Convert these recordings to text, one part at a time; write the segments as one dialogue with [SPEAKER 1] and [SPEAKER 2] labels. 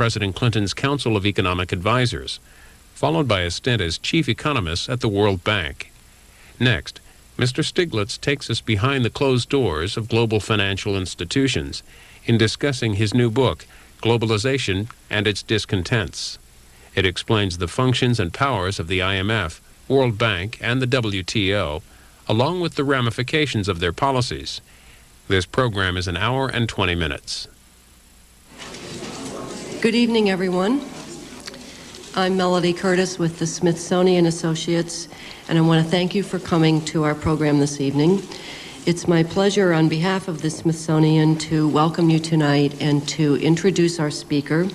[SPEAKER 1] President Clinton's Council of Economic Advisors, followed by a stint as chief economist at the World Bank. Next, Mr. Stiglitz takes us behind the closed doors of global financial institutions in discussing his new book, Globalization and Its Discontents. It explains the functions and powers of the IMF, World Bank, and the WTO, along with the ramifications of their policies. This program is an hour and 20 minutes.
[SPEAKER 2] Good evening, everyone. I'm Melody Curtis with the Smithsonian Associates, and I want to thank you for coming to our program this evening. It's my pleasure on behalf of the Smithsonian to welcome you tonight and to introduce our speaker,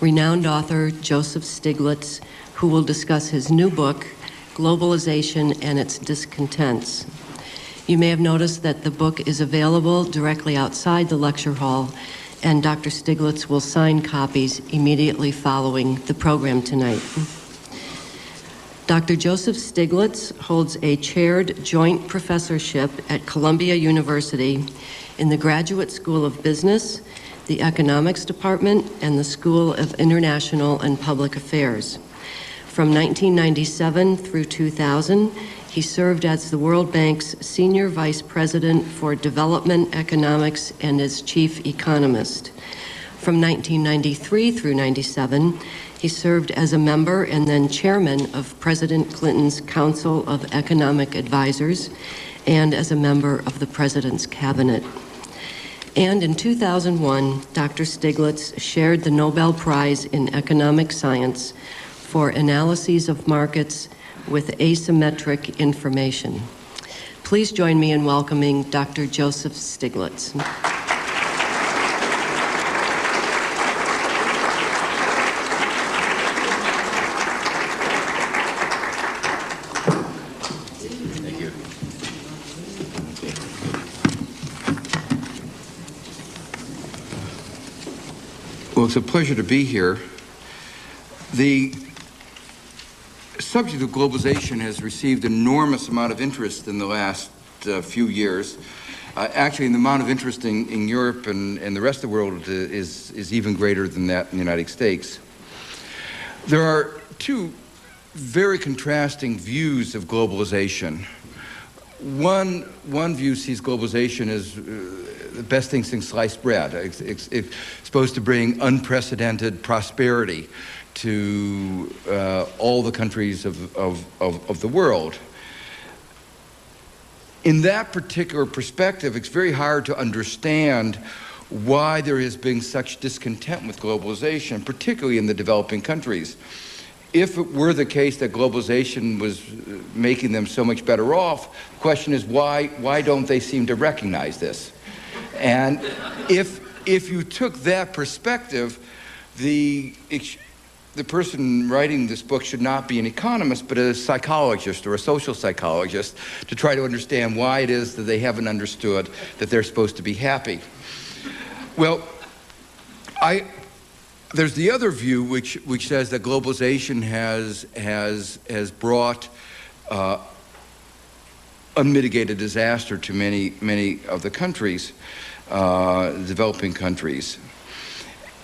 [SPEAKER 2] renowned author Joseph Stiglitz, who will discuss his new book, Globalization and Its Discontents. You may have noticed that the book is available directly outside the lecture hall, and Dr. Stiglitz will sign copies immediately following the program tonight. Dr. Joseph Stiglitz holds a chaired joint professorship at Columbia University in the Graduate School of Business, the Economics Department, and the School of International and Public Affairs. From 1997 through 2000, he served as the World Bank's Senior Vice President for Development Economics and as Chief Economist. From 1993 through 97, he served as a member and then chairman of President Clinton's Council of Economic Advisors and as a member of the President's Cabinet. And in 2001, Dr. Stiglitz shared the Nobel Prize in Economic Science for analyses of markets with asymmetric information. Please join me in welcoming Dr. Joseph Stiglitz.
[SPEAKER 3] Thank you. Well, it's a pleasure to be here. The subject of globalization has received an enormous amount of interest in the last few years. Actually, the amount of interest in Europe and the rest of the world is even greater than that in the United States. There are two very contrasting views of globalization. One view sees globalization as the best thing since sliced bread. It's supposed to bring unprecedented prosperity to all the countries of the world. In that particular perspective, it's very hard to understand why there has been such discontent with globalization, particularly in the developing countries. If it were the case that globalization was making them so much better off, the question is why don't they seem to recognize this? And if you took that perspective, the person writing this book should not be an economist, but a psychologist or a social psychologist to try to understand why it is that they haven't understood that they're supposed to be happy. Well, there's the other view which says that globalization has brought unmitigated disaster to many of the countries, developing countries.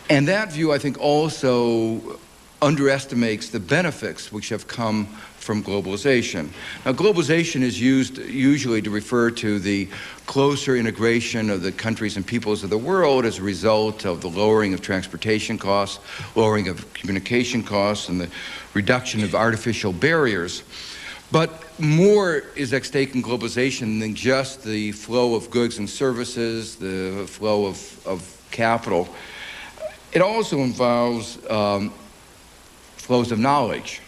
[SPEAKER 3] And that view, I think, also underestimates the benefits which have come from globalization. Now, globalization is used usually to refer to the closer integration of the countries and peoples of the world as a result of the lowering of transportation costs, lowering of communication costs, and the reduction of artificial barriers. But more is at stake in globalization than just the flow of goods and services, the flow of capital. It also involves flows of knowledge,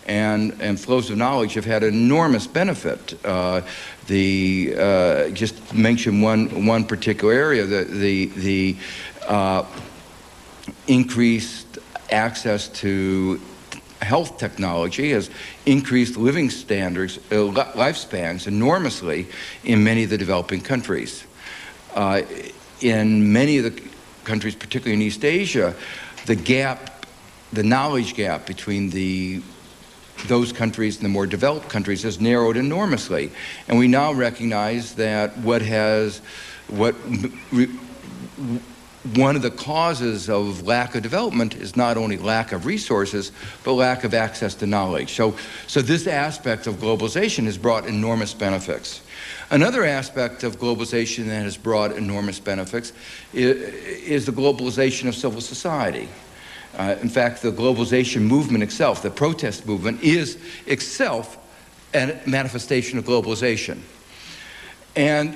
[SPEAKER 3] and flows of knowledge have had enormous benefit. Just mention one particular area, the increased access to health technology has increased living standards, lifespans enormously in many of the developing countries. In many of the countries, particularly in East Asia, the knowledge gap between those countries and the more developed countries has narrowed enormously. And we now recognize that what one of the causes of lack of development is not only lack of resources, but lack of access to knowledge. So this aspect of globalization has brought enormous benefits. Another aspect of globalization that has brought enormous benefits is the globalization of civil society. In fact, the globalization movement itself, the protest movement, is itself a manifestation of globalization. And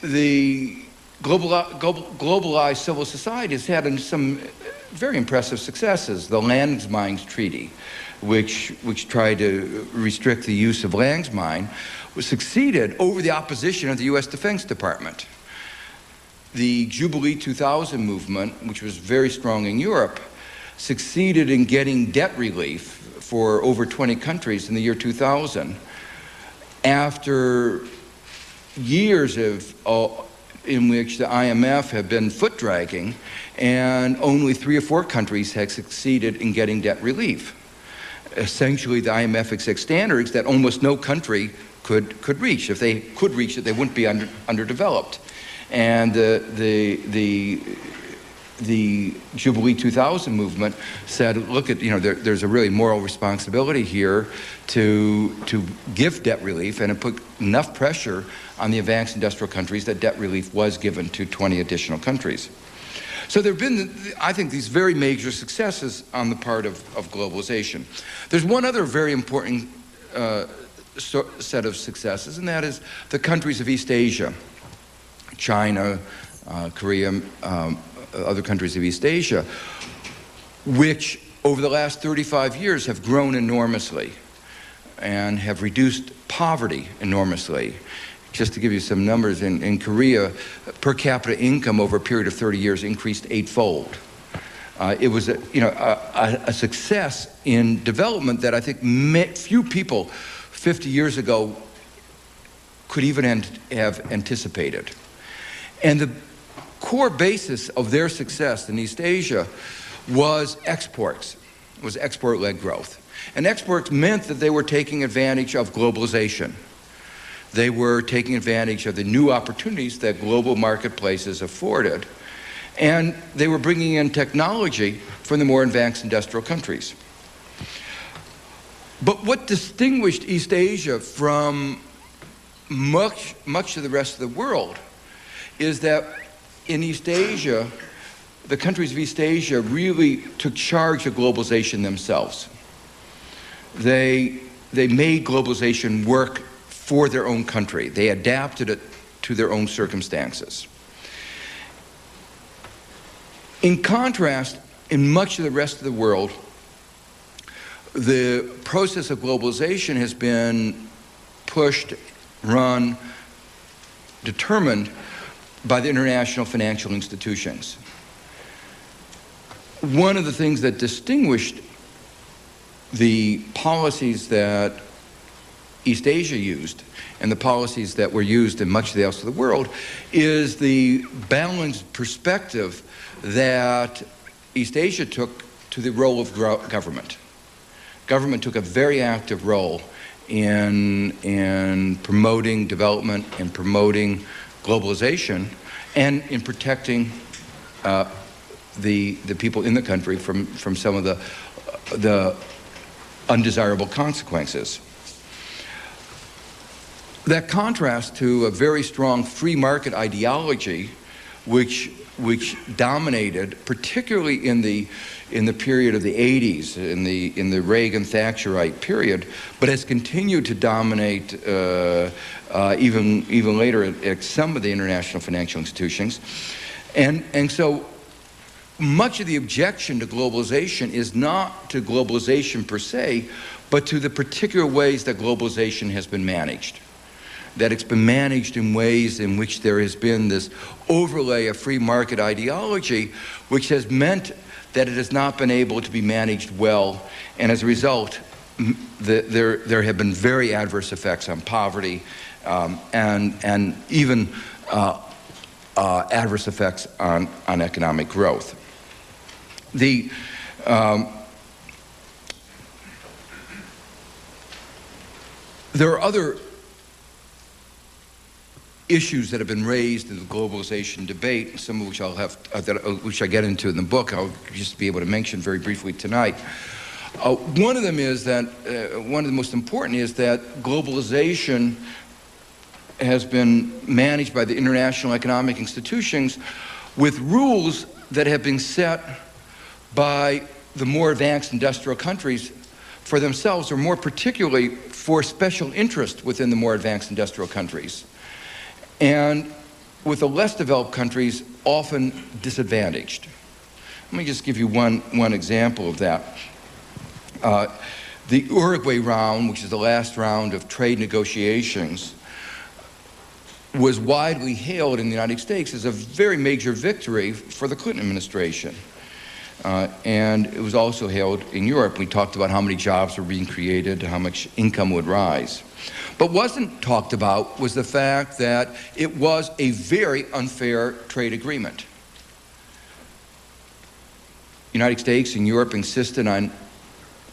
[SPEAKER 3] the globalized civil society has had some very impressive successes. The Landmines Treaty, which tried to restrict the use of landmine, succeeded over the opposition of the U.S. Defense Department. The Jubilee 2000 movement, which was very strong in Europe, succeeded in getting debt relief for over 20 countries in the year 2000 after years in which the IMF had been foot-dragging, and only 3 or 4 countries had succeeded in getting debt relief. Essentially, the IMF had set standards that almost no country could reach. If they could reach it, they wouldn't be underdeveloped. And the Jubilee 2000 movement said, look, there's a really moral responsibility here to give debt relief, and it put enough pressure on the advanced industrial countries that debt relief was given to 20 additional countries. So there have been, I think, these very major successes on the part of globalization. There's one other very important set of successes, and that is the countries of East Asia, China, Korea, other countries of East Asia, which over the last 35 years have grown enormously and have reduced poverty enormously. Just to give you some numbers, in Korea, per capita income over a period of 30 years increased 8-fold. It was a success in development that I think few people 50 years ago could even have anticipated. And the core basis of their success in East Asia was exports. It was export-led growth. And exports meant that they were taking advantage of globalization. They were taking advantage of the new opportunities that global marketplaces afforded, and they were bringing in technology from the more advanced industrial countries. But what distinguished East Asia from much of the rest of the world is that in East Asia, the countries of East Asia really took charge of globalization themselves. They made globalization work for their own country. They adapted it to their own circumstances. In contrast, in much of the rest of the world, the process of globalization has been pushed, run, determined by the international financial institutions. One of the things that distinguished the policies that East Asia used and the policies that were used in much of the rest of the world is the balanced perspective that East Asia took to the role of government. Government took a very active role in promoting development, in promoting globalization, and in protecting the people in the country from some of the undesirable consequences. That contrast to a very strong free market ideology, which dominated, particularly in the period of the 80s, in the Reagan-Thatcherite period, but has continued to dominate even later at some of the international financial institutions, and so much of the objection to globalization is not to globalization per se, but to the particular ways that globalization has been managed. That it's been managed in ways in which there has been this overlay of free market ideology, which has meant that it has not been able to be managed well, and as a result, there have been very adverse effects on poverty, and even adverse effects on economic growth. There are other issues that have been raised in the globalization debate, some of which which I get into in the book. I'll just be able to mention very briefly tonight. One of them is that, one of the most important is that globalization has been managed by the international economic institutions with rules that have been set by the more advanced industrial countries for themselves, or more particularly for special interest within the more advanced industrial countries. And with the less developed countries often disadvantaged. Let me just give you one example of that. The Uruguay round, which is the last round of trade negotiations, was widely hailed in the United States as a very major victory for the Clinton administration. And it was also hailed in Europe. We talked about how many jobs were being created, how much income would rise. But wasn't talked about was the fact that it was a very unfair trade agreement. The United States and Europe insisted on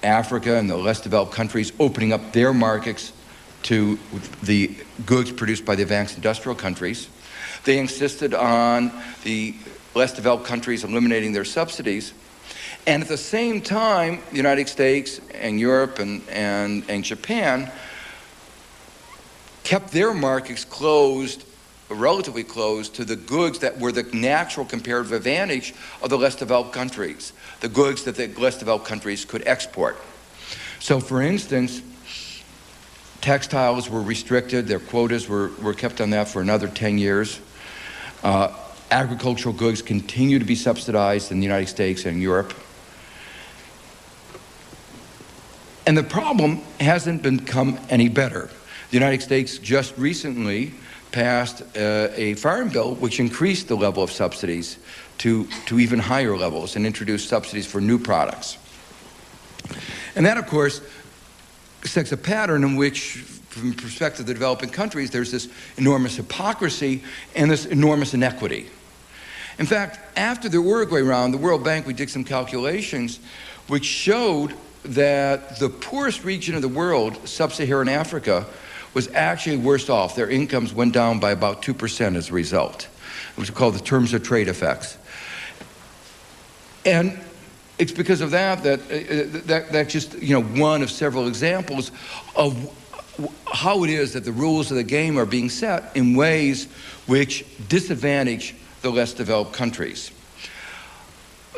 [SPEAKER 3] Africa and the less developed countries opening up their markets to the goods produced by the advanced industrial countries. They insisted on the less developed countries eliminating their subsidies. And at the same time, the United States and Europe and Japan kept their markets closed, relatively closed, to the goods that were the natural comparative advantage of the less developed countries, the goods that the less developed countries could export. So for instance, textiles were restricted, their quotas were kept on that for another 10 years. Agricultural goods continue to be subsidized in the United States and Europe. And the problem hasn't become any better. The United States just recently passed a farm bill which increased the level of subsidies to even higher levels and introduced subsidies for new products. And that, of course, sets a pattern in which, from the perspective of the developing countries, there's this enormous hypocrisy and this enormous inequity. In fact, after the Uruguay round, the World Bank, we did some calculations which showed that the poorest region of the world, sub-Saharan Africa, was actually worse off. Their incomes went down by about 2% as a result, which are called the terms of trade effects. And it's because of that's just one of several examples of how it is that the rules of the game are being set in ways which disadvantage the less developed countries.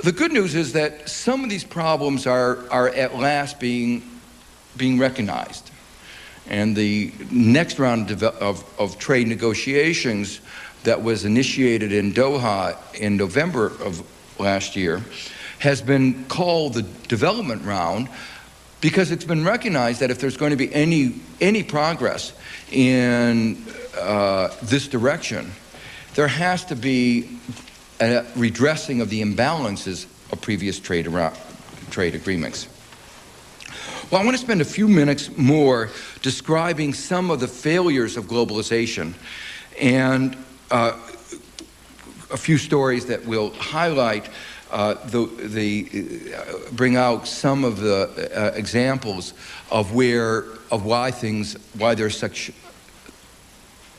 [SPEAKER 3] The good news is that some of these problems are at last being recognized. And the next round of trade negotiations that was initiated in Doha in November of last year has been called the development round, because it's been recognized that if there's going to be any progress in this direction, there has to be a redressing of the imbalances of previous trade agreements. Well, I want to spend a few minutes more describing some of the failures of globalization and a few stories that will highlight bring out some of the examples of why there's such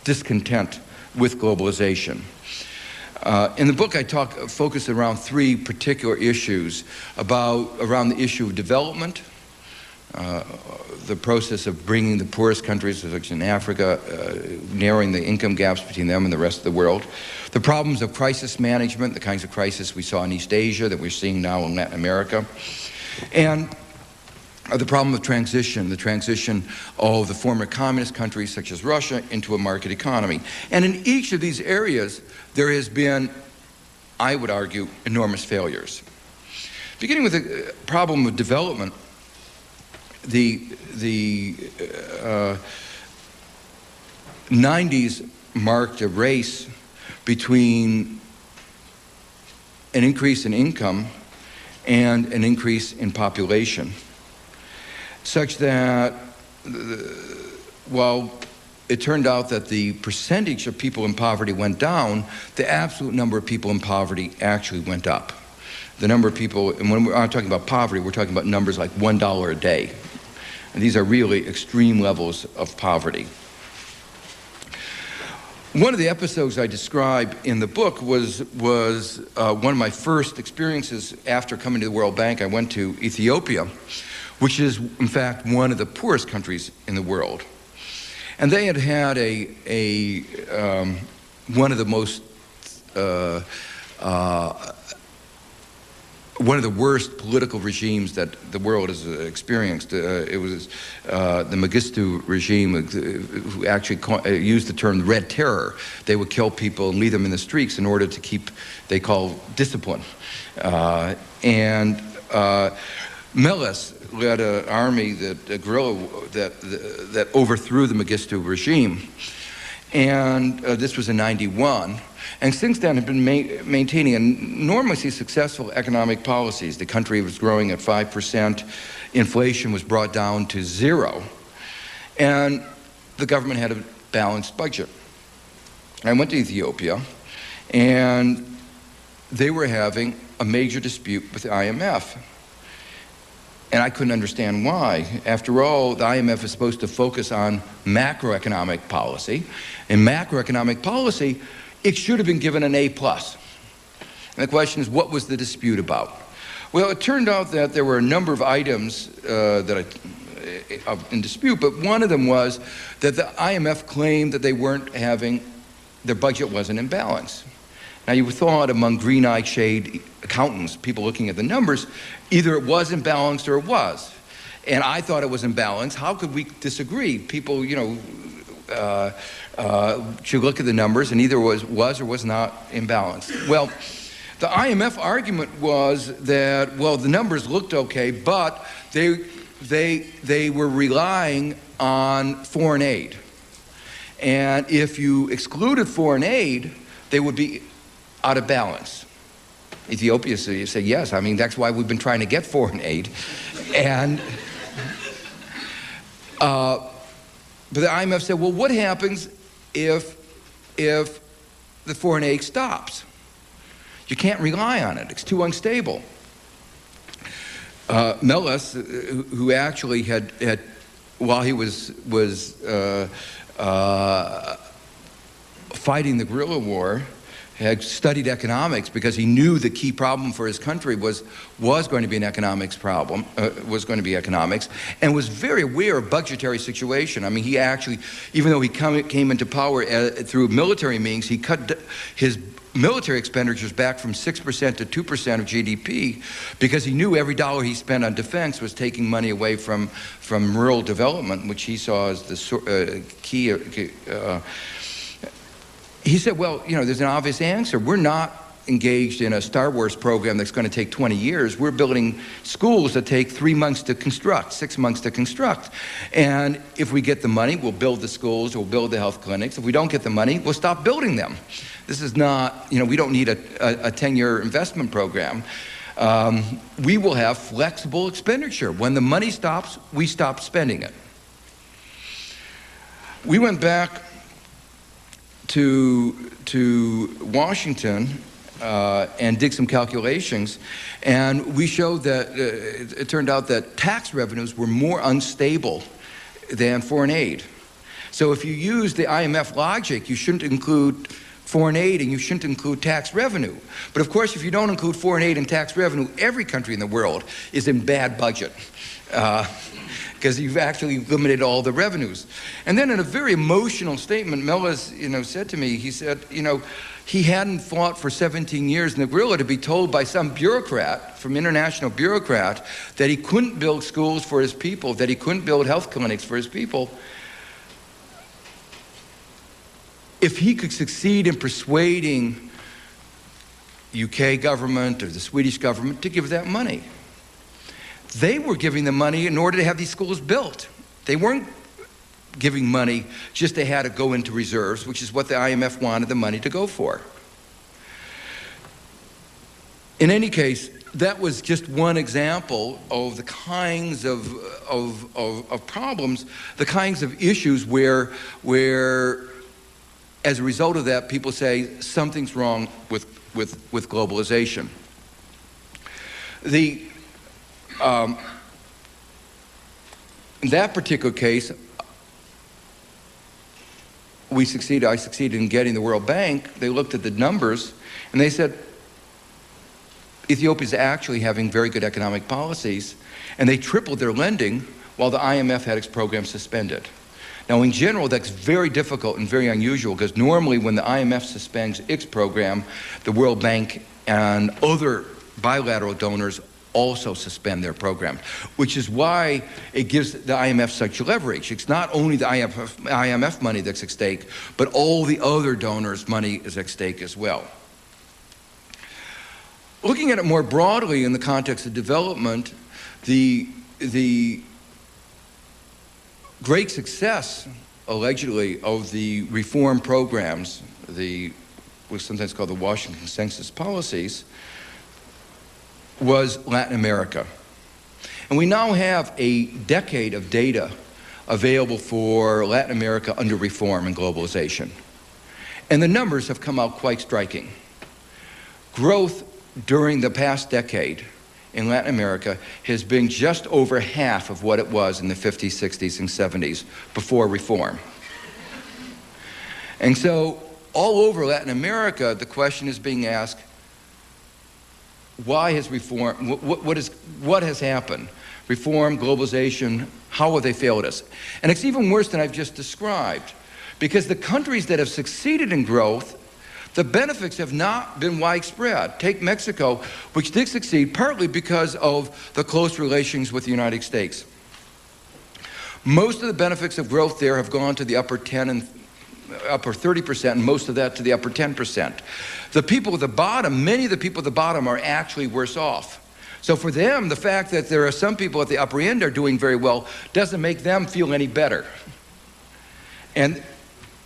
[SPEAKER 3] discontent with globalization. In the book, I focus around three particular issues around the issue of development, the process of bringing the poorest countries, such in Africa, narrowing the income gaps between them and the rest of the world. The problems of crisis management, the kinds of crisis we saw in East Asia that we're seeing now in Latin America. And the problem of transition, the transition of the former communist countries such as Russia into a market economy. And in each of these areas, there has been, I would argue, enormous failures. Beginning with the problem of development, the 90s marked a race between an increase in income and an increase in population, such that while it turned out that the percentage of people in poverty went down, the absolute number of people in poverty actually went up. The number of people, and when we're talking about poverty, we're talking about numbers like $1 a day. And these are really extreme levels of poverty. One of the episodes I describe in the book was one of my first experiences after coming to the World Bank. I went to Ethiopia, which is, in fact, one of the poorest countries in the world. And they had one of the most one of the worst political regimes that the world has experienced. It was the Mengistu regime, who actually used the term Red Terror. They would kill people and leave them in the streets in order to keep, they call, discipline. Meles led an army, a guerrilla that overthrew the Mengistu regime. And this was in '91. And since then have been maintaining enormously successful economic policies. The country was growing at 5%. Inflation was brought down to 0. And the government had a balanced budget. I went to Ethiopia, and they were having a major dispute with the IMF. And I couldn't understand why. After all, the IMF is supposed to focus on macroeconomic policy. In macroeconomic policy, it should have been given an A+. And the question is, what was the dispute about? Well, it turned out that there were a number of items in dispute, but one of them was that the IMF claimed that they weren't having, their budget wasn't in balance. Now, you thought among green-eyed shade accountants, people looking at the numbers, either it was imbalanced or it was. And I thought it was imbalanced. How could we disagree? People, should look at the numbers, and either was or was not imbalanced. Well, the IMF argument was that, well, the numbers looked okay, but they were relying on foreign aid. And if you excluded foreign aid, they would be out of balance. Ethiopia said, yes, I mean, that's why we've been trying to get foreign aid. And but the IMF said, well, what happens if the foreign aid stops? You can't rely on it. It's too unstable. Meles, who actually had while he was fighting the guerrilla war, had studied economics because he knew the key problem for his country was going to be an economics problem, was going to be economics, and was very aware of budgetary situation. I mean, he actually, even though he came into power through military means, he cut his military expenditures back from 6% to 2% of GDP because he knew every dollar he spent on defense was taking money away from rural development, which he saw as the key. He said, well, there's an obvious answer. We're not engaged in a Star Wars program that's going to take 20 years. We're building schools that take 3 months to construct, 6 months to construct. And if we get the money, we'll build the schools, we'll build the health clinics. If we don't get the money, we'll stop building them. This is not, we don't need a 10-year investment program. We will have flexible expenditure. When the money stops, we stop spending it. We went back to Washington and did some calculations, and we showed that it turned out that tax revenues were more unstable than foreign aid. So if you use the IMF logic, you shouldn't include foreign aid and you shouldn't include tax revenue. But of course, if you don't include foreign aid and tax revenue, every country in the world is in bad budget. Because you've actually limited all the revenues. And then in a very emotional statement, Meles, said to me, he said, he hadn't fought for 17 years in the guerrilla to be told by some bureaucrat, from international bureaucrat, that he couldn't build schools for his people, that he couldn't build health clinics for his people. If he could succeed in persuading UK government or the Swedish government to give that money. They were giving the money in order to have these schools built. They weren't giving money just they had to go into reserves, which is what the IMF wanted the money to go for. In any case, that was just one example of the kinds of problems, the kinds of issues where as a result of that, people say something's wrong with globalization. In that particular case, I succeeded in getting the World Bank, they looked at the numbers and they said, Ethiopia's actually having very good economic policies, and they tripled their lending while the IMF had its program suspended. Now, in general, that's very difficult and very unusual, because normally when the IMF suspends its program, the World Bank and other bilateral donors also suspend their program, which is why it gives the IMF such leverage. It's not only the IMF money that's at stake, but all the other donors' money is at stake as well. Looking at it more broadly in the context of development, the great success, allegedly, of the reform programs, what's sometimes called the Washington Consensus policies, was Latin America. And we now have a decade of data available for Latin America under reform and globalization. And the numbers have come out quite striking. Growth during the past decade in Latin America has been just over half of what it was in the 50s, 60s, and 70s before reform. And so all over Latin America, the question is being asked, why has reform, what has happened? Reform, globalization, how have they failed us? And it's even worse than I've just described, because the countries that have succeeded in growth, the benefits have not been widespread. Take Mexico, which did succeed partly because of the close relations with the United States. Most of the benefits of growth there have gone to the upper 10 and upper 30%, and most of that to the upper 10%. The people at the bottom, many of the people at the bottom are actually worse off. So for them, the fact that there are some people at the upper end are doing very well doesn't make them feel any better. And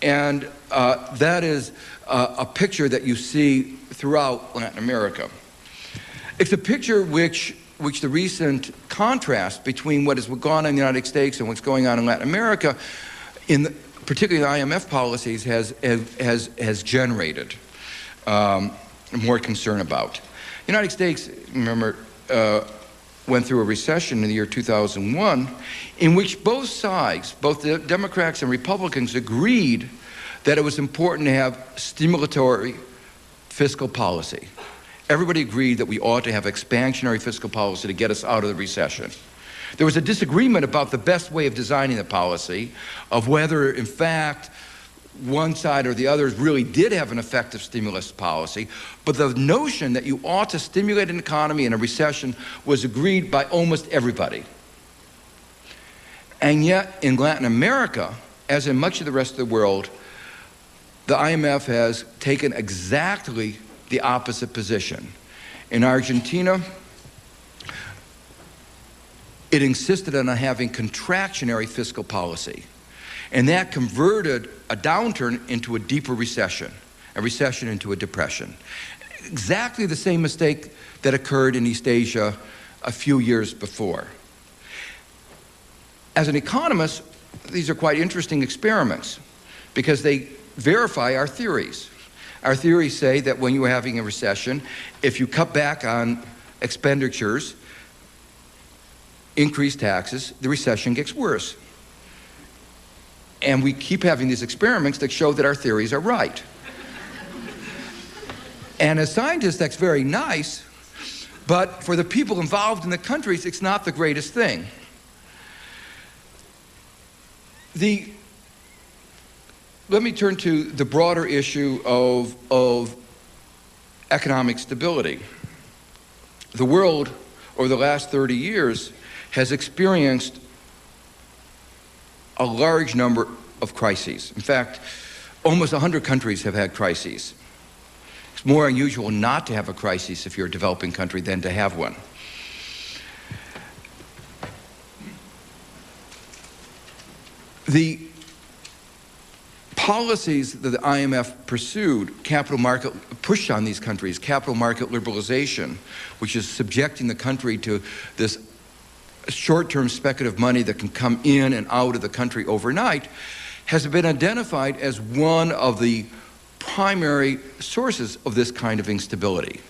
[SPEAKER 3] that is a picture that you see throughout Latin America. It's a picture which the recent contrast between what has gone on in the United States and what's going on in Latin America, particularly the IMF policies, has generated more concern about. The United States, remember, went through a recession in the year 2001, in which both sides, both the Democrats and Republicans, agreed that it was important to have stimulatory fiscal policy. Everybody agreed that we ought to have expansionary fiscal policy to get us out of the recession. There was a disagreement about the best way of designing the policy, of whether, in fact, one side or the other really did have an effective stimulus policy, but the notion that you ought to stimulate an economy in a recession was agreed by almost everybody. And yet, in Latin America, as in much of the rest of the world, the IMF has taken exactly the opposite position. In Argentina, it insisted on having contractionary fiscal policy. And that converted a downturn into a deeper recession, a recession into a depression. Exactly the same mistake that occurred in East Asia a few years before. As an economist, these are quite interesting experiments because they verify our theories. Our theories say that when you're having a recession, if you cut back on expenditures, increase taxes, the recession gets worse. And we keep having these experiments that show that our theories are right. And as scientists, that's very nice, but for the people involved in the countries, it's not the greatest thing. Let me turn to the broader issue of economic stability. The world, over the last 30 years, has experienced a large number of crises. In fact, almost 100 countries have had crises. It's more unusual not to have a crisis if you're a developing country than to have one. The policies that the IMF pursued, pushed on these countries, capital market liberalization, which is subjecting the country to this short-term speculative money that can come in and out of the country overnight, has been identified as one of the primary sources of this kind of instability.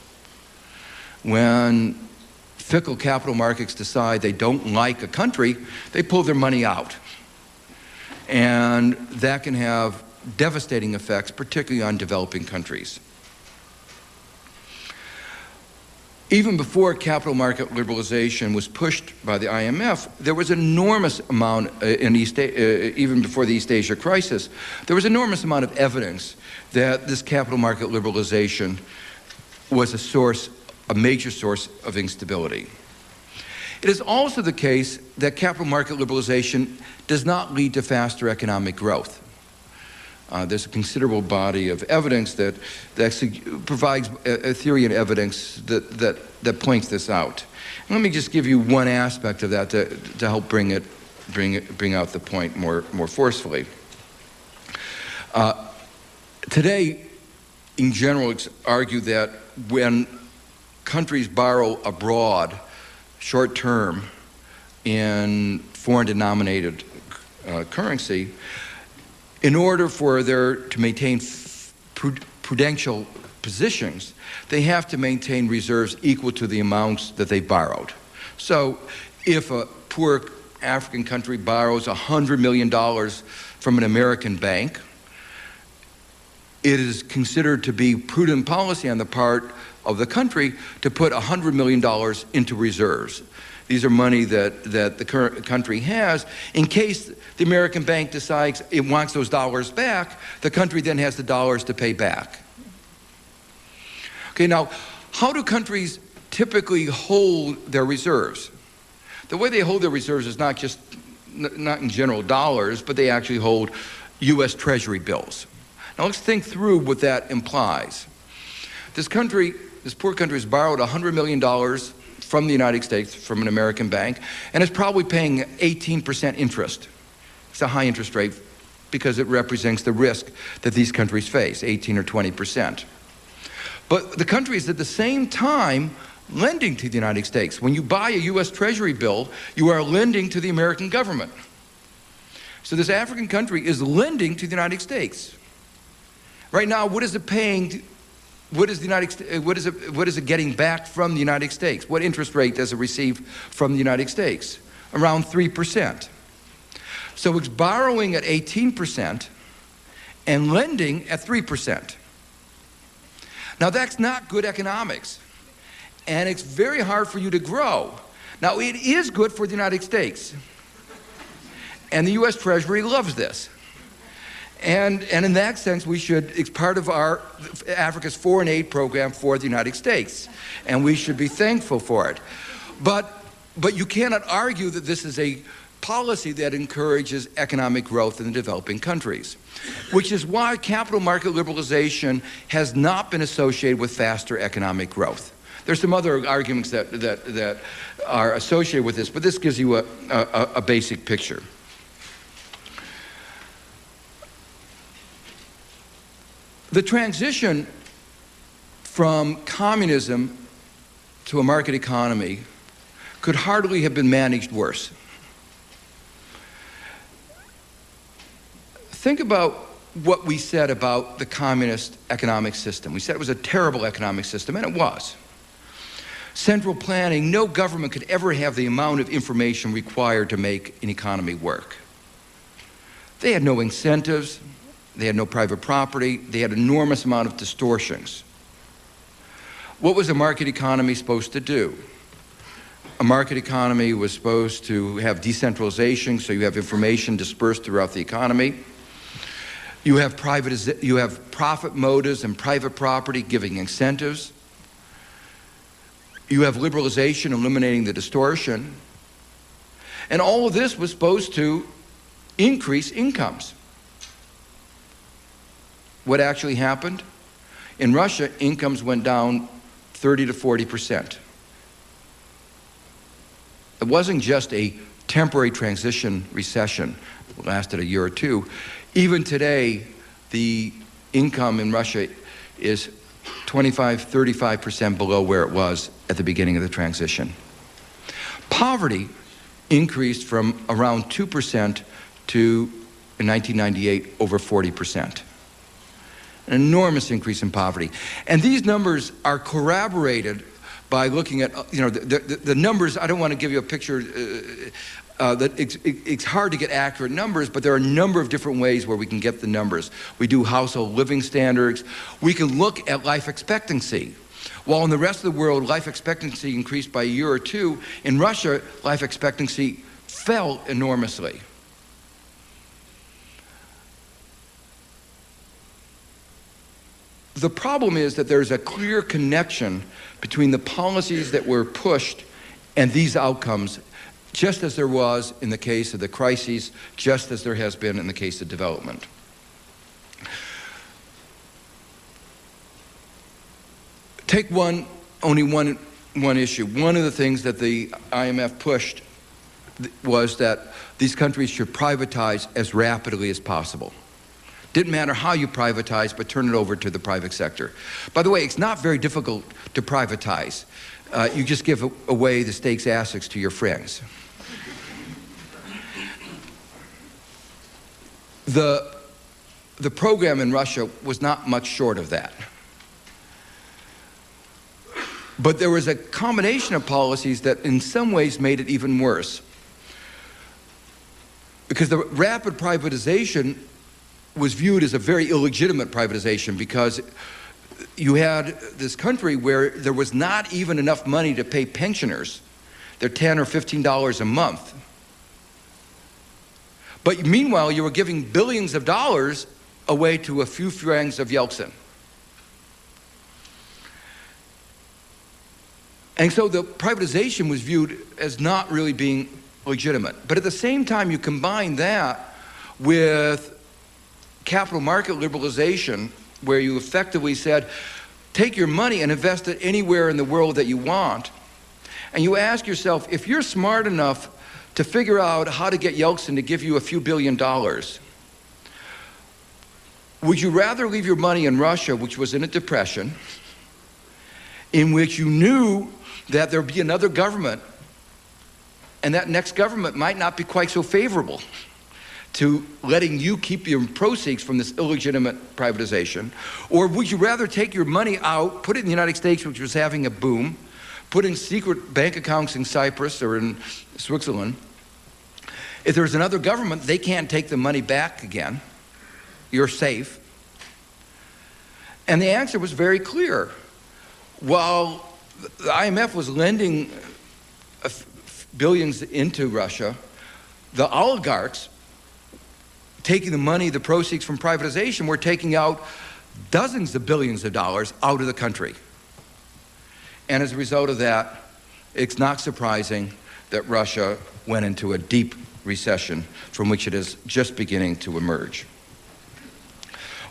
[SPEAKER 3] When fickle capital markets decide they don't like a country, they pull their money out. And that can have devastating effects, particularly on developing countries. Even before capital market liberalization was pushed by the IMF, there was an enormous amount even before the East Asia crisis, there was an enormous amount of evidence that this capital market liberalization was a major source of instability. It is also the case that capital market liberalization does not lead to faster economic growth. There's a considerable body of evidence that provides a theory and evidence that points this out. And let me just give you one aspect of that to help bring out the point more forcefully. Today, in general, it's argued that when countries borrow abroad, short term, in foreign denominated currency, in order for to maintain prudential positions, they have to maintain reserves equal to the amounts that they borrowed. So if a poor African country borrows $100 million from an American bank, it is considered to be prudent policy on the part of the country to put $100 million into reserves. These are money that the current country has. In case the American bank decides it wants those dollars back, the country then has the dollars to pay back. Okay, now, how do countries typically hold their reserves? The way they hold their reserves is not in general dollars, but they actually hold U.S. Treasury bills. Now let's think through what that implies. This poor country has borrowed $100 million from the United States, from an American bank, and is probably paying 18% interest. It's a high interest rate because it represents the risk that these countries face, 18 or 20%. But the country is at the same time lending to the United States. When you buy a U.S. Treasury bill, you are lending to the American government. So this African country is lending to the United States. Right now, what is it paying? What is it getting back from the United States? What interest rate does it receive from the United States? Around 3%. So it's borrowing at 18% and lending at 3%. Now that's not good economics, and it's very hard for you to grow. Now it is good for the United States, and the U.S. Treasury loves this. And in that sense, it's part of Africa's foreign aid program for the United States, and we should be thankful for it. But you cannot argue that this is a policy that encourages economic growth in the developing countries, which is why capital market liberalization has not been associated with faster economic growth. There's some other arguments that are associated with this, but this gives you a basic picture. The transition from communism to a market economy could hardly have been managed worse. Think about what we said about the communist economic system. We said it was a terrible economic system, and it was. Central planning, no government could ever have the amount of information required to make an economy work. They had no incentives. They had no private property. They had an enormous amount of distortions. What was a market economy supposed to do? A market economy was supposed to have decentralization, so you have information dispersed throughout the economy. You have profit motives and private property giving incentives. You have liberalization eliminating the distortion. And all of this was supposed to increase incomes. What actually happened? In Russia, incomes went down 30 to 40%. It wasn't just a temporary transition recession, it lasted a year or two. Even today, the income in Russia is 25–35% below where it was at the beginning of the transition. Poverty increased from around 2% to, in 1998, over 40%. An enormous increase in poverty. And these numbers are corroborated by looking at, the numbers. I don't want to give you a picture that it's hard to get accurate numbers, but there are a number of different ways where we can get the numbers. We do household living standards. We can look at life expectancy. While in the rest of the world, life expectancy increased by a year or two, in Russia, life expectancy fell enormously. The problem is that there's a clear connection between the policies that were pushed and these outcomes, just as there was in the case of the crises, just as there has been in the case of development. Take only one issue. One of the things that the IMF pushed was that these countries should privatize as rapidly as possible. Didn't matter how you privatize, but turn it over to the private sector. By the way, it's not very difficult to privatize. You just give away the state's assets to your friends. The program in Russia was not much short of that. But there was a combination of policies that in some ways made it even worse. Because the rapid privatization was viewed as a very illegitimate privatization, because you had this country where there was not even enough money to pay pensioners their $10 or $15 a month. But meanwhile, you were giving billions of dollars away to a few friends of Yeltsin. And so the privatization was viewed as not really being legitimate. But at the same time, you combine that with capital market liberalization, where you effectively said, take your money and invest it anywhere in the world that you want. And you ask yourself, if you're smart enough to figure out how to get Yeltsin to give you a few $billion, would you rather leave your money in Russia, which was in a depression, in which you knew that there'd be another government, and that next government might not be quite so favorable to letting you keep your proceeds from this illegitimate privatization? Or would you rather take your money out, put it in the United States, which was having a boom, put in secret bank accounts in Cyprus or in Switzerland? If there's another government, they can't take the money back again. You're safe. And the answer was very clear. While the IMF was lending billions into Russia, the oligarchs, taking the money, the proceeds from privatization, were taking out dozens of billions of dollars out of the country. And as a result of that, it's not surprising that Russia went into a deep recession from which it is just beginning to emerge.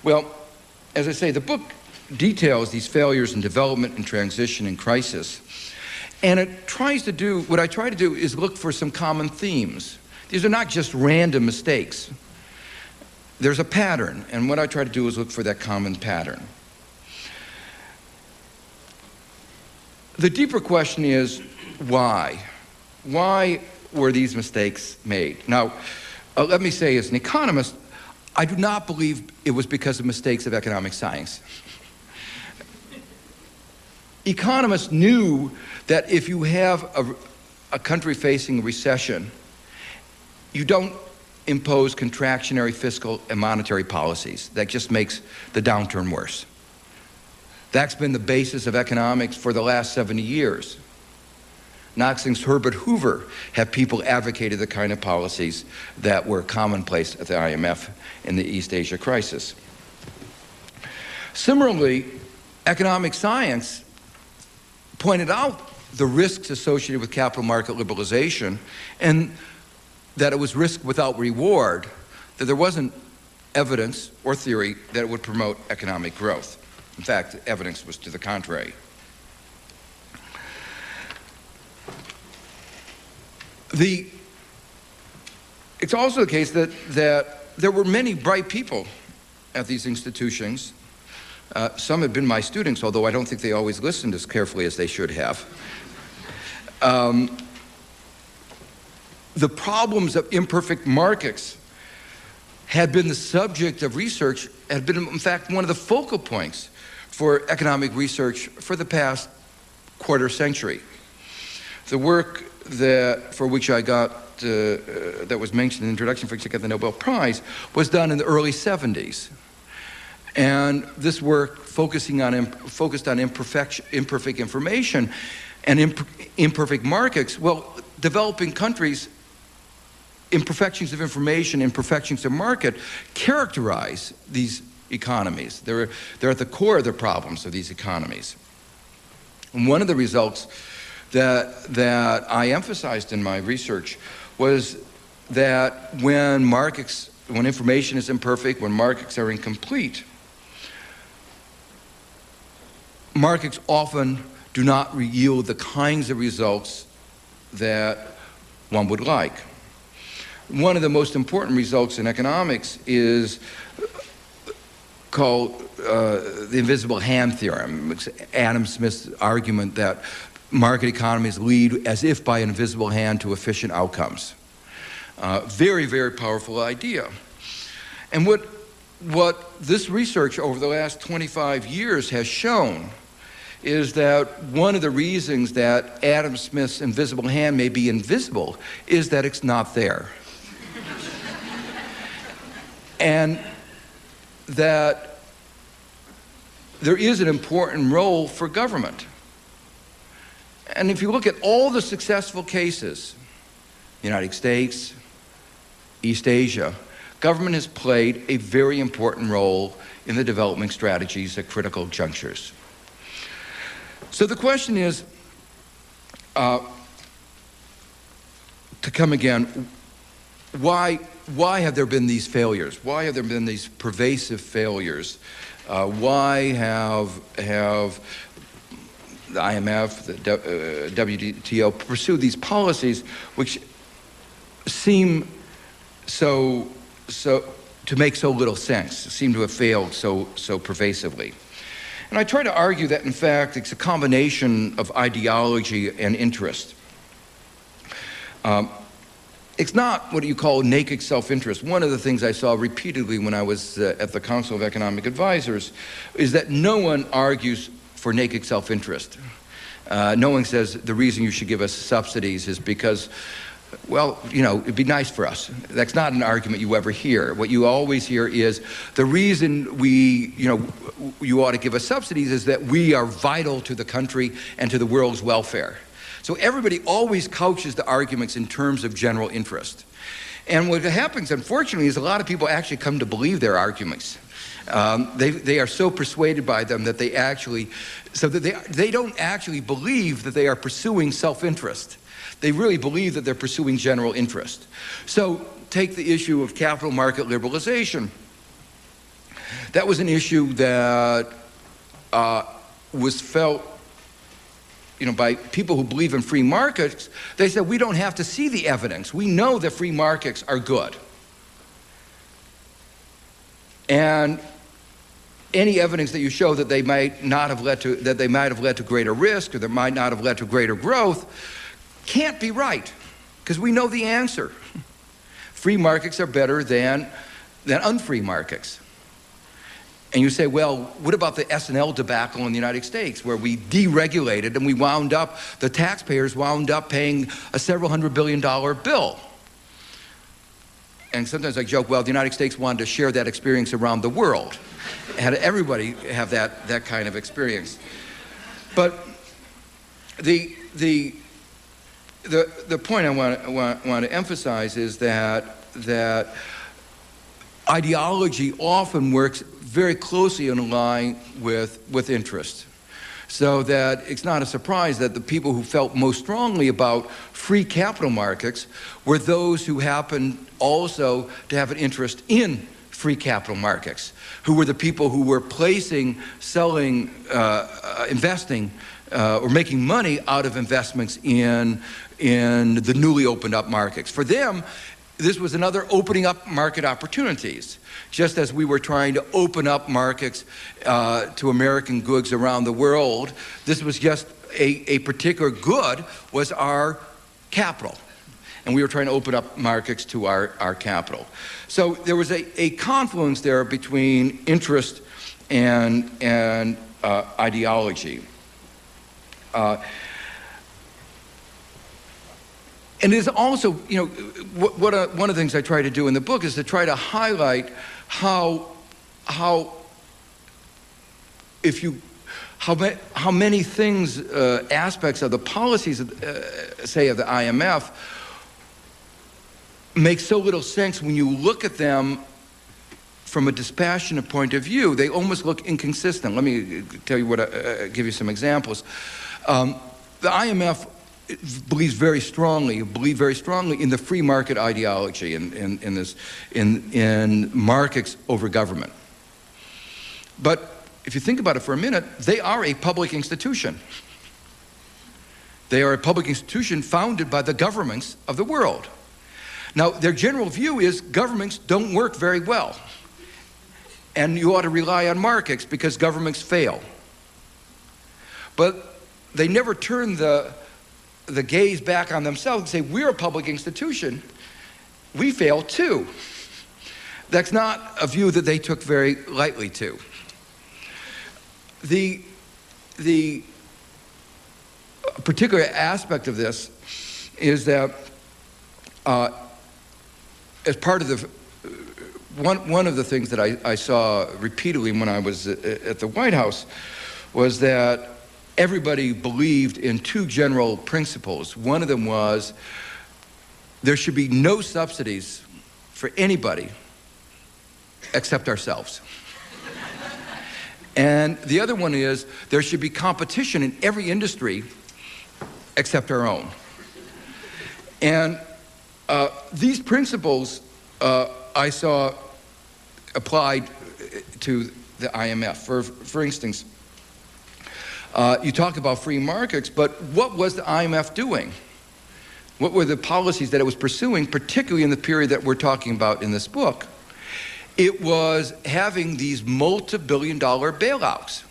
[SPEAKER 3] Well, as I say, the book details these failures in development and transition and crisis. And it tries to do, what I try to do is look for some common themes. These are not just random mistakes. There's a pattern, and what I try to do is look for that common pattern. The deeper question is, why? Why were these mistakes made? Now, let me say, as an economist, I do not believe it was because of mistakes of economic science. Economists knew that if you have a country facing a recession, you don't impose contractionary fiscal and monetary policies. That just makes the downturn worse. That's been the basis of economics for the last 70 years. Knox and Herbert Hoover have people advocated the kind of policies that were commonplace at the IMF in the East Asia crisis. Similarly, economic science pointed out the risks associated with capital market liberalization, and that it was risk without reward, that there wasn't evidence or theory that it would promote economic growth. In fact, evidence was to the contrary. It's also the case that there were many bright people at these institutions. Some had been my students, although I don't think they always listened as carefully as they should have. The problems of imperfect markets had been the subject of research, had been, in fact, one of the focal points for economic research for the past quarter century. The work for which I got, that was mentioned in the introduction, for which I got the Nobel Prize, was done in the early 70s. And this work focused on imperfect information and imperfect markets. Well, developing countries, imperfections of information, imperfections of market characterize these economies. They're at the core of the problems of these economies. And one of the results that I emphasized in my research was that when information is imperfect, when markets are incomplete, markets often do not yield the kinds of results that one would like. One of the most important results in economics is called the invisible hand theorem. It's Adam Smith's argument that market economies lead as if by an invisible hand to efficient outcomes. Very, very powerful idea. And what this research over the last 25 years has shown is that one of the reasons that Adam Smith's invisible hand may be invisible is that it's not there. And that there is an important role for government. And if you look at all the successful cases, United States, East Asia, government has played a very important role in the development strategies at critical junctures. So the question is, to come again, why have there been these failures? Why have there been these pervasive failures? Why have the IMF, the WTO pursued these policies which seem to make so little sense, seem to have failed so pervasively? And I try to argue that, in fact, it's a combination of ideology and interest. It's not what you call naked self-interest. One of the things I saw repeatedly when I was at the Council of Economic Advisors is that no one argues for naked self-interest. No one says the reason you should give us subsidies is because, well, you know, it'd be nice for us. That's not an argument you ever hear. What you always hear is the reason you ought to give us subsidies is that we are vital to the country and to the world's welfare. So everybody always couches the arguments in terms of general interest. And what happens, unfortunately, is a lot of people actually come to believe their arguments. They are so persuaded by them that they don't actually believe that they are pursuing self-interest. They really believe that they're pursuing general interest. So take the issue of capital market liberalization. That was an issue that was felt, by people who believe in free markets. They said, we don't have to see the evidence. We know that free markets are good. And any evidence that you show that they might have led to greater risk, or that might not have led to greater growth, can't be right, because we know the answer. Free markets are better than unfree markets. And you say, well, what about the S&L debacle in the United States, where we deregulated and the taxpayers wound up paying a several $100 billion bill? And sometimes I joke, well, the United States wanted to share that experience around the world. Had everybody have that kind of experience. But the point I want to emphasize is that ideology often works very closely in line with interest. So that it's not a surprise that the people who felt most strongly about free capital markets were those who happened also to have an interest in free capital markets, who were the people who were selling, investing, or making money out of investments in the newly opened up markets. For them, this was another opening up market opportunities. Just as we were trying to open up markets to American goods around the world, this was just a particular good was our capital. And we were trying to open up markets to our capital. So there was a confluence there between interest and ideology. And it is also, you know, one of the things I try to do in the book is to try to highlight how many things, aspects of the policies, say, of the IMF, make so little sense when you look at them from a dispassionate point of view. They almost look inconsistent. Let me tell you give you some examples. The IMF believes very strongly in the free market ideology, in markets over government. But if you think about it for a minute, they are a public institution. They are a public institution founded by the governments of the world. Now, their general view is governments don't work very well, and you ought to rely on markets because governments fail. But they never turn the gaze back on themselves and say, we're a public institution, we fail too. That's not a view that they took very lightly to. The particular aspect of this is that as part of the one of the things that I saw repeatedly when I was at the White House was that everybody believed in two general principles. One of them was there should be no subsidies for anybody except ourselves. And the other one is there should be competition in every industry except our own. And these principles I saw applied to the IMF. For instance, you talk about free markets, but what was the IMF doing? What were the policies that it was pursuing, particularly in the period that we're talking about in this book? It was having these multi-billion-dollar bailouts.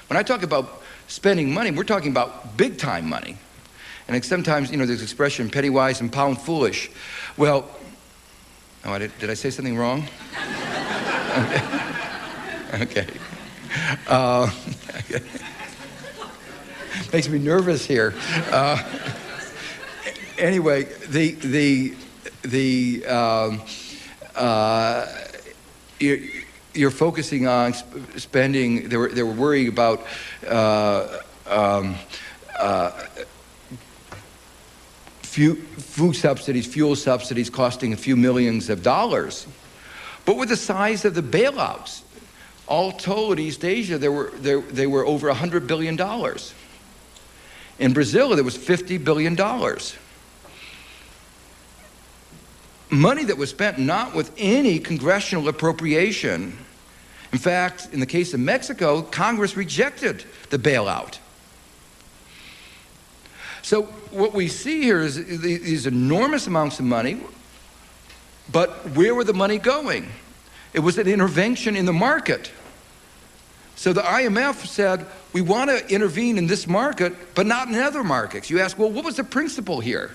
[SPEAKER 3] When I talk about spending money, we're talking about big-time money. And sometimes, you know, there's this expression, penny wise and pound foolish. Well, oh, did I say something wrong? Okay. Makes me nervous here. Anyway, you're focusing on spending. They were worried about food subsidies, fuel subsidies costing a few millions of dollars. What were the size of the bailouts? All told, East Asia, they were over $100 billion. In Brazil, there was $50 billion. Money that was spent not with any congressional appropriation. In fact, in the case of Mexico, Congress rejected the bailout. So what we see here is these enormous amounts of money, but where were the money going? It was an intervention in the market. So the IMF said, we want to intervene in this market, but not in other markets. You ask, well, what was the principle here?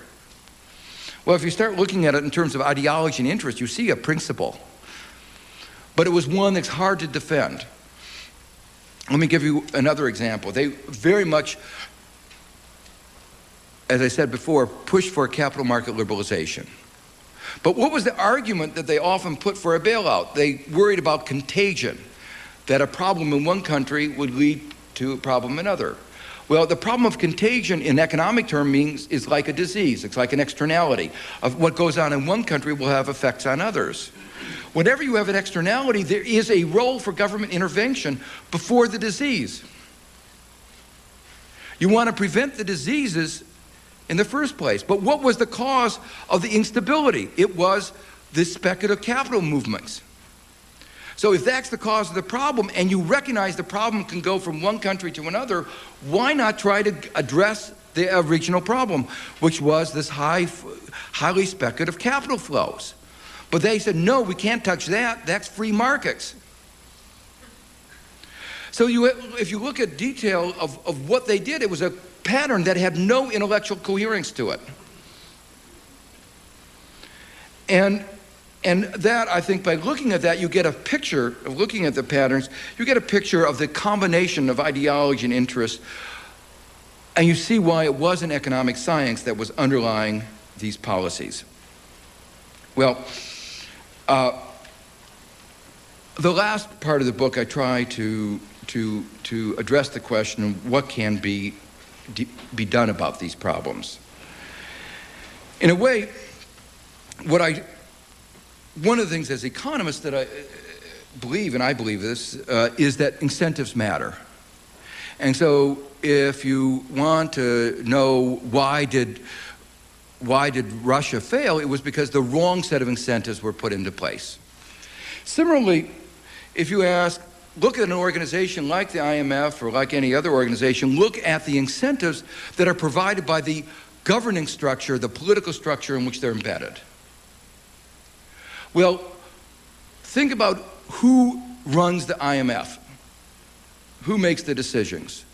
[SPEAKER 3] Well, if you start looking at it in terms of ideology and interest, you see a principle. But it was one that's hard to defend. Let me give you another example. They very much, as I said before, pushed for capital market liberalization. But what was the argument that they often put for a bailout? They worried about contagion, that a problem in one country would lead to a problem in another. Well, the problem of contagion in economic terms is like a disease. It's like an externality of what goes on in one country will have effects on others. Whenever you have an externality, there is a role for government intervention before the disease. You want to prevent the diseases in the first place. But what was the cause of the instability? It was the speculative capital movements. So if that's the cause of the problem, and you recognize the problem can go from one country to another, why not try to address the original problem, which was this highly speculative capital flows? But they said, no, we can't touch that. That's free markets. So if you look at detail of what they did, it was a pattern that had no intellectual coherence to it. And that, I think, by looking at that, you get a picture of looking at the patterns, you get a picture of the combination of ideology and interest And you see why it wasn't economic science that was underlying these policies. Well, the last part of the book, I try to address the question of what can be done about these problems. In a way, one of the things as economists that I believe, and I believe this, is that incentives matter. And so if you want to know why did Russia fail, it was because the wrong set of incentives were put into place. Similarly, if you look at an organization like the IMF or like any other organization, look at the incentives that are provided by the governing structure, the political structure in which they're embedded. Well, think about who runs the IMF. Who makes the decisions?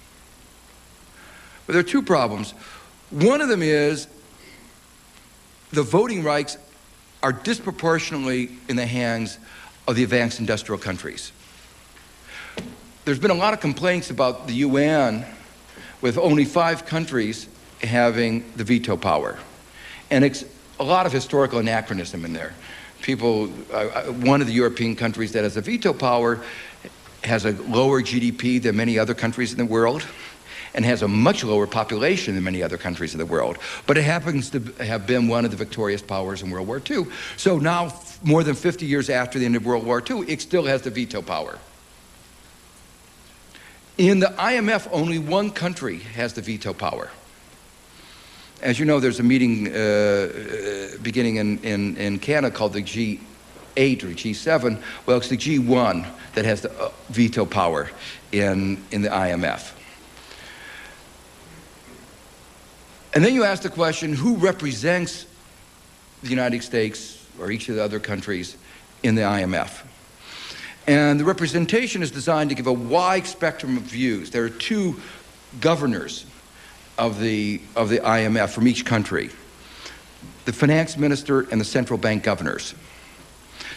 [SPEAKER 3] Well, there are two problems. One of them is the voting rights are disproportionately in the hands of the advanced industrial countries. There's been a lot of complaints about the UN with only 5 countries having the veto power. And it's a lot of historical anachronism in there. One of the European countries that has a veto power has a lower GDP than many other countries in the world and has a much lower population than many other countries in the world. But it happens to have been one of the victorious powers in World War II. So now, more than 50 years after the end of World War II, it still has the veto power. In the IMF, only one country has the veto power. As you know, there's a meeting beginning in Canada called the G8 or G7. Well, it's the G1 that has the veto power in the IMF. And then you ask the question, who represents the United States or each of the other countries in the IMF? And the representation is designed to give a wide spectrum of views. There are 2 governors of the IMF from each country, the finance minister and the central bank governors.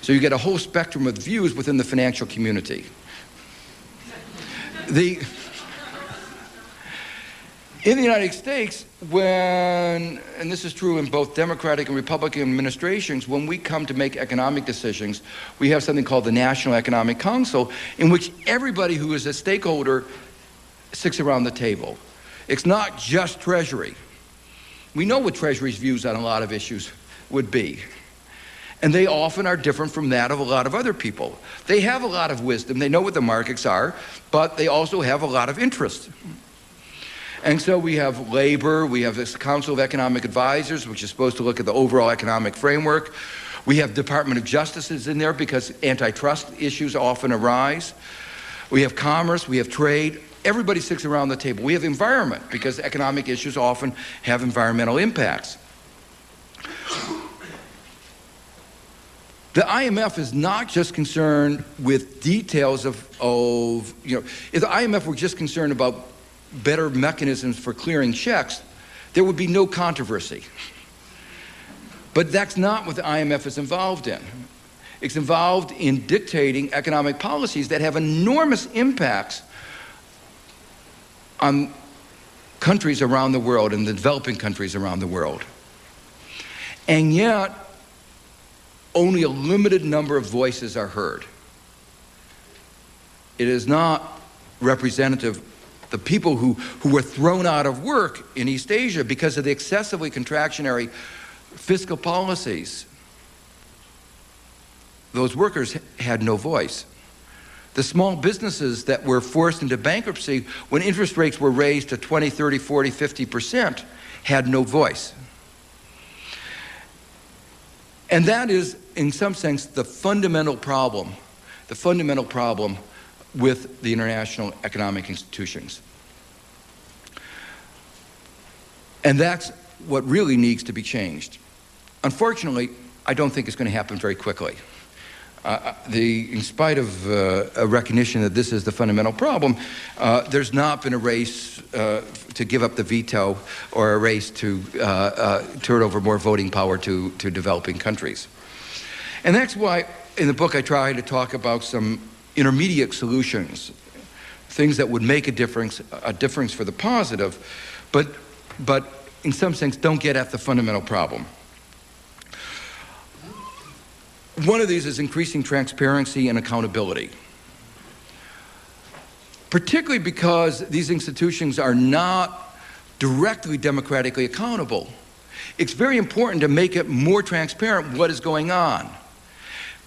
[SPEAKER 3] So you get a whole spectrum of views within the financial community. In the United States, and this is true in both Democratic and Republican administrations, when we come to make economic decisions, we have something called the National Economic Council, in which everybody who is a stakeholder sits around the table. It's not just Treasury. We know what Treasury's views on a lot of issues would be. And they often are different from that of a lot of other people. They have a lot of wisdom, they know what the markets are, but they also have a lot of interest. And so we have labor, we have this Council of Economic Advisors, which is supposed to look at the overall economic framework. We have Department of Justices in there because antitrust issues often arise. We have commerce, we have trade. Everybody sits around the table. We have environment because economic issues often have environmental impacts. The IMF is not just concerned with details if the IMF were just concerned about better mechanisms for clearing checks, there would be no controversy. But that's not what the IMF is involved in. It's involved in dictating economic policies that have enormous impacts on countries around the world and the developing countries around the world. And yet, only a limited number of voices are heard. It is not representative. The people who were thrown out of work in East Asia because of the excessively contractionary fiscal policies, those workers had no voice. The small businesses that were forced into bankruptcy when interest rates were raised to 20, 30, 40, 50% had no voice. And that is, in some sense, the fundamental problem with the international economic institutions. And that's what really needs to be changed. Unfortunately, I don't think it's going to happen very quickly. In spite of a recognition that this is the fundamental problem, there's not been a race to give up the veto or a race to turn over more voting power to developing countries. And that's why in the book I try to talk about some intermediate solutions, things that would make a difference for the positive, but in some sense don't get at the fundamental problem. One of these is increasing transparency and accountability, particularly because these institutions are not directly democratically accountable. It's very important to make it more transparent what is going on.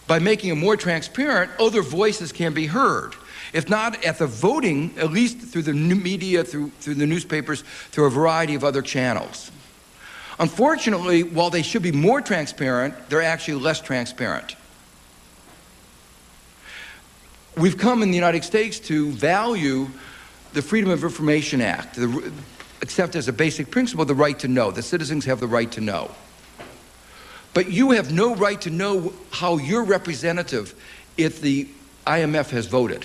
[SPEAKER 3] By making it more transparent, other voices can be heard. If not at the voting, at least through the media, through the newspapers, through a variety of other channels. Unfortunately, while they should be more transparent, they're actually less transparent. We've come in the United States to value the Freedom of Information Act, accept as a basic principle the right to know. The citizens have the right to know. But you have no right to know how your representative, if the IMF has voted.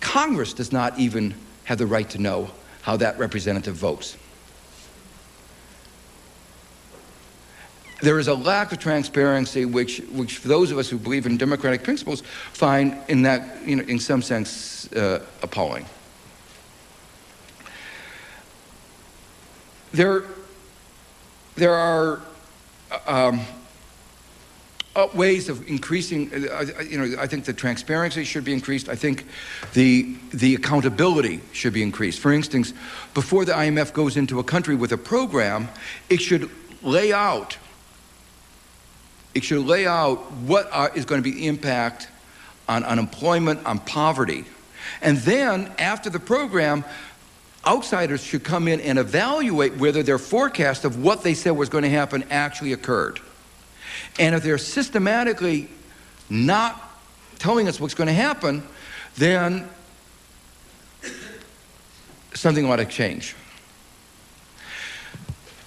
[SPEAKER 3] Congress does not even have the right to know how that representative votes. There is a lack of transparency which for those of us who believe in democratic principles find in that, in some sense, appalling. There are ways of increasing, I think the transparency should be increased. I think the accountability should be increased. For instance, before the IMF goes into a country with a program, it should lay out what is going to be the impact on unemployment, on poverty. And then, after the program, outsiders should come in and evaluate whether their forecast of what they said was going to happen actually occurred. And if they're systematically not telling us what's going to happen, then something ought to change.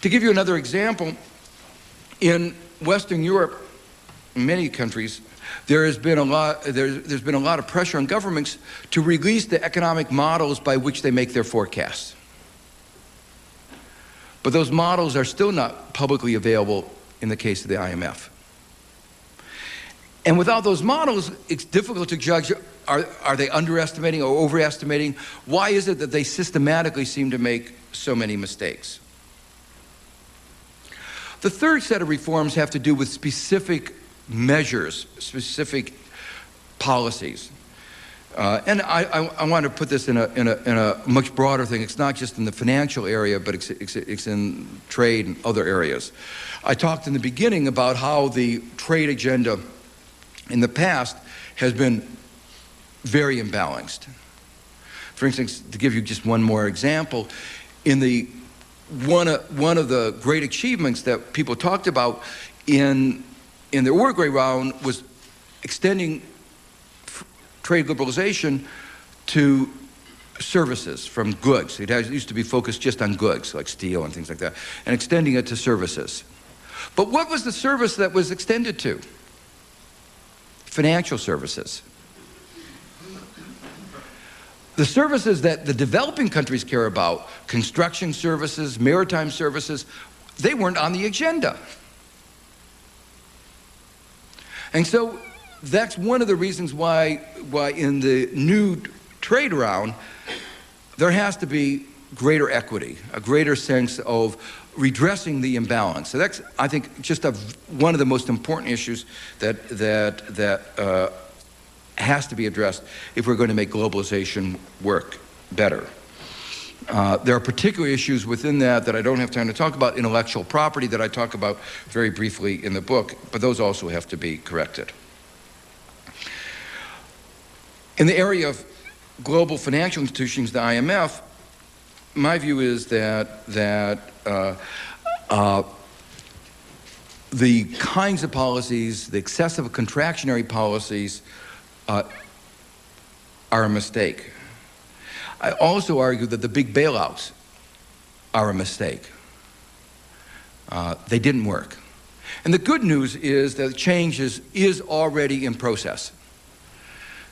[SPEAKER 3] To give you another example, in Western Europe, in many countries, there's been a lot of pressure on governments to release the economic models by which they make their forecasts. But those models are still not publicly available in the case of the IMF. And without those models, it's difficult to judge, are they underestimating or overestimating? Why is it that they systematically seem to make so many mistakes? The third set of reforms have to do with specific measures, specific policies. And I want to put this in a much broader thing. It's not just in the financial area, but it's in trade and other areas. I talked in the beginning about how the trade agenda in the past has been very imbalanced. For instance, to give you just one more example, in the one of the great achievements that people talked about in the Uruguay round was extending trade liberalization to services from goods. It used to be focused just on goods, like steel and things like that, and extending it to services. But what was the service that was extended to? Financial services. The services that the developing countries care about, construction services, maritime services, they weren't on the agenda. And so that's one of the reasons why in the new trade round, there has to be greater equity, a greater sense of redressing the imbalance. So that's, I think, just one of the most important issues that has to be addressed if we're going to make globalization work better. There are particular issues within that I don't have time to talk about, intellectual property that I talk about very briefly in the book, but those also have to be corrected. In the area of global financial institutions, the IMF, my view is that the kinds of policies, the excessive contractionary policies, are a mistake. I also argue that the big bailouts are a mistake. They didn't work. And the good news is that change is already in process.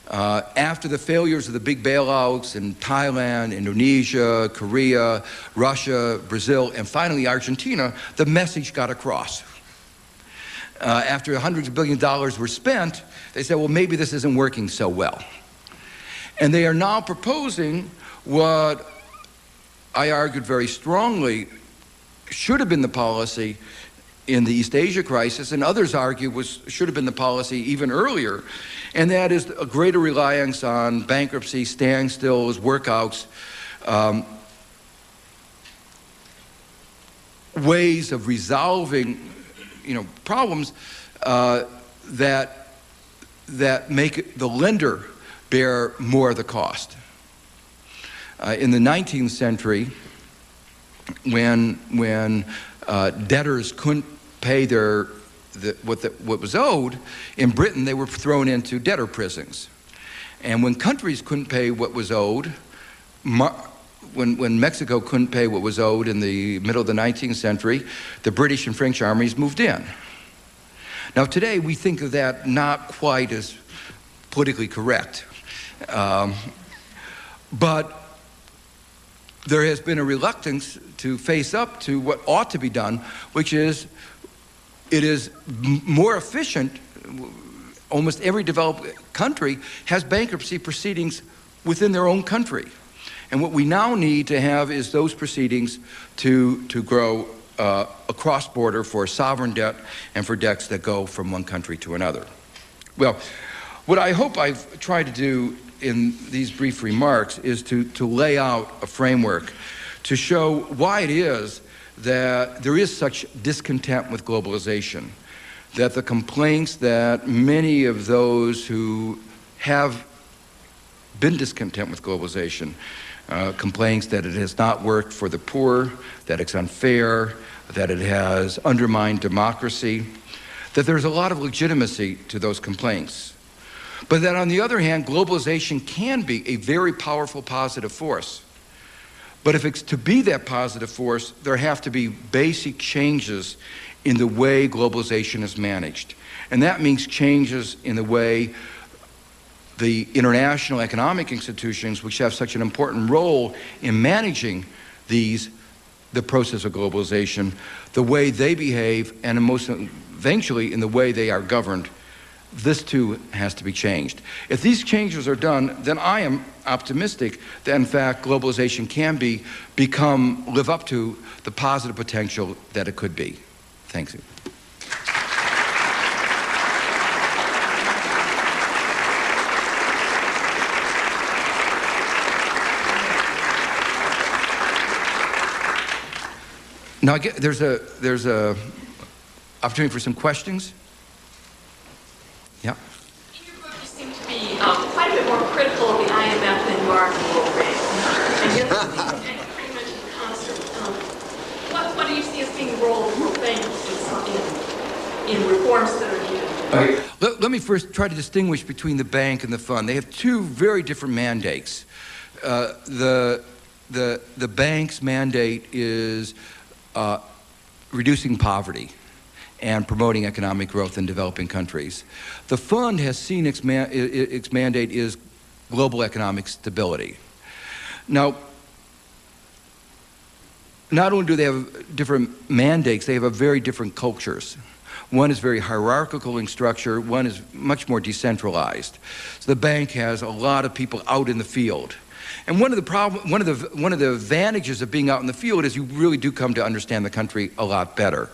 [SPEAKER 3] After the failures of the big bailouts in Thailand, Indonesia, Korea, Russia, Brazil, and finally Argentina, the message got across. After hundreds of billions of dollars were spent, they said, well, maybe this isn't working so well. And they are now proposing what I argued very strongly should have been the policy in the East Asia crisis, and others argue should have been the policy even earlier, and that is a greater reliance on bankruptcy, standstills, workouts, ways of resolving, problems that make the lender bear more of the cost. In the 19th century, when debtors couldn't pay what was owed, in Britain they were thrown into debtor prisons. And when countries couldn't pay what was owed, when Mexico couldn't pay what was owed in the middle of the 19th century, the British and French armies moved in. Now today we think of that not quite as politically correct, but there has been a reluctance to face up to what ought to be done, which is it is more efficient. Almost every developed country has bankruptcy proceedings within their own country. And what we now need to have is those proceedings to grow across border for sovereign debt and for debts that go from one country to another. Well, what I hope I've tried to do in these brief remarks is to lay out a framework to show why it is that there is such discontent with globalization, that the complaints that many of those who have been discontent with globalization, complaints that it has not worked for the poor, that it's unfair, that it has undermined democracy, that there's a lot of legitimacy to those complaints. But that on the other hand, globalization can be a very powerful positive force. But if it's to be that positive force, there have to be basic changes in the way globalization is managed. And that means changes in the way the international economic institutions, which have such an important role in managing the process of globalization, the way they behave, and most eventually in the way they are governed. This too has to be changed. If these changes are done, then I am optimistic that in fact globalization can live up to the positive potential that it could be. Thank you. Now there's a opportunity for some questions. Yeah.
[SPEAKER 4] In your book, you seem to be quite a bit more critical of the IMF than you are of the World Bank. And you're pretty much in concert. What do you see as being the role of the World Bank in reforms that are needed?
[SPEAKER 3] Okay. Let me first try to distinguish between the bank and the fund. They have two very different mandates. The bank's mandate is reducing poverty and promoting economic growth in developing countries. The fund has seen its mandate is global economic stability. Now, not only do they have different mandates, they have very different cultures. One is very hierarchical in structure, one is much more decentralized. So the bank has a lot of people out in the field. And one of the advantages of being out in the field is you really do come to understand the country a lot better.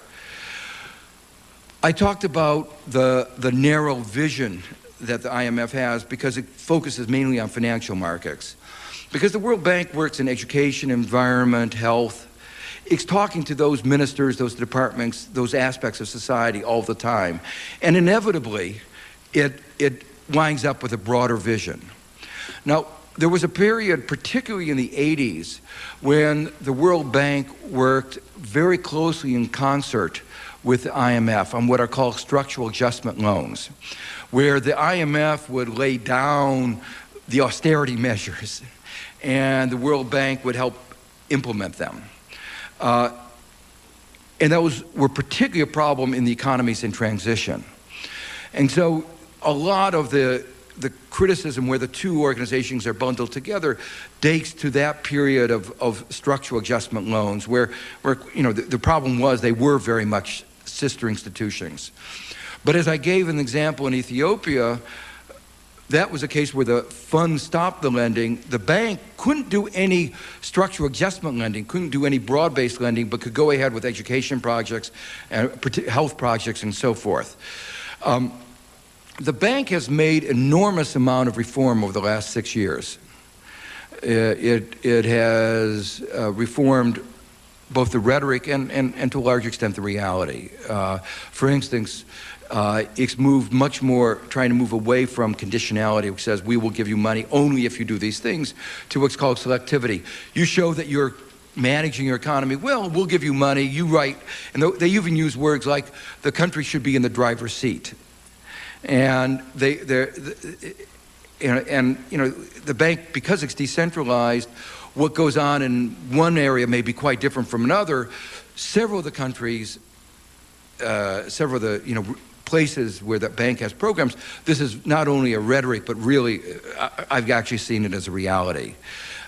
[SPEAKER 3] I talked about the narrow vision that the IMF has because it focuses mainly on financial markets. Because the World Bank works in education, environment, health. It's talking to those ministers, those departments, those aspects of society all the time. And inevitably, it winds up with a broader vision. Now, there was a period, particularly in the 80s, when the World Bank worked very closely in concert with the IMF on what are called structural adjustment loans, where the IMF would lay down the austerity measures and the World Bank would help implement them. And those were particularly a problem in the economies in transition. And so a lot of the criticism where the two organizations are bundled together dates to that period of structural adjustment loans where the problem was they were very much sister institutions. But as I gave an example in Ethiopia, that was a case where the fund stopped the lending. The bank couldn't do any structural adjustment lending, couldn't do any broad-based lending, but could go ahead with education projects, health projects, and so forth. The bank has made enormous amount of reform over the last 6 years. It has reformed both the rhetoric and to a large extent the reality. For instance, it's moved much more, trying to move away from conditionality, which says we will give you money only if you do these things, to what's called selectivity. You show that you're managing your economy well, we'll give you money, you write, and they even use words like the country should be in the driver's seat. And the bank, because it's decentralized, what goes on in one area may be quite different from another. Several of the countries, several of the places where the bank has programs, this is not only a rhetoric, but really, I've actually seen it as a reality.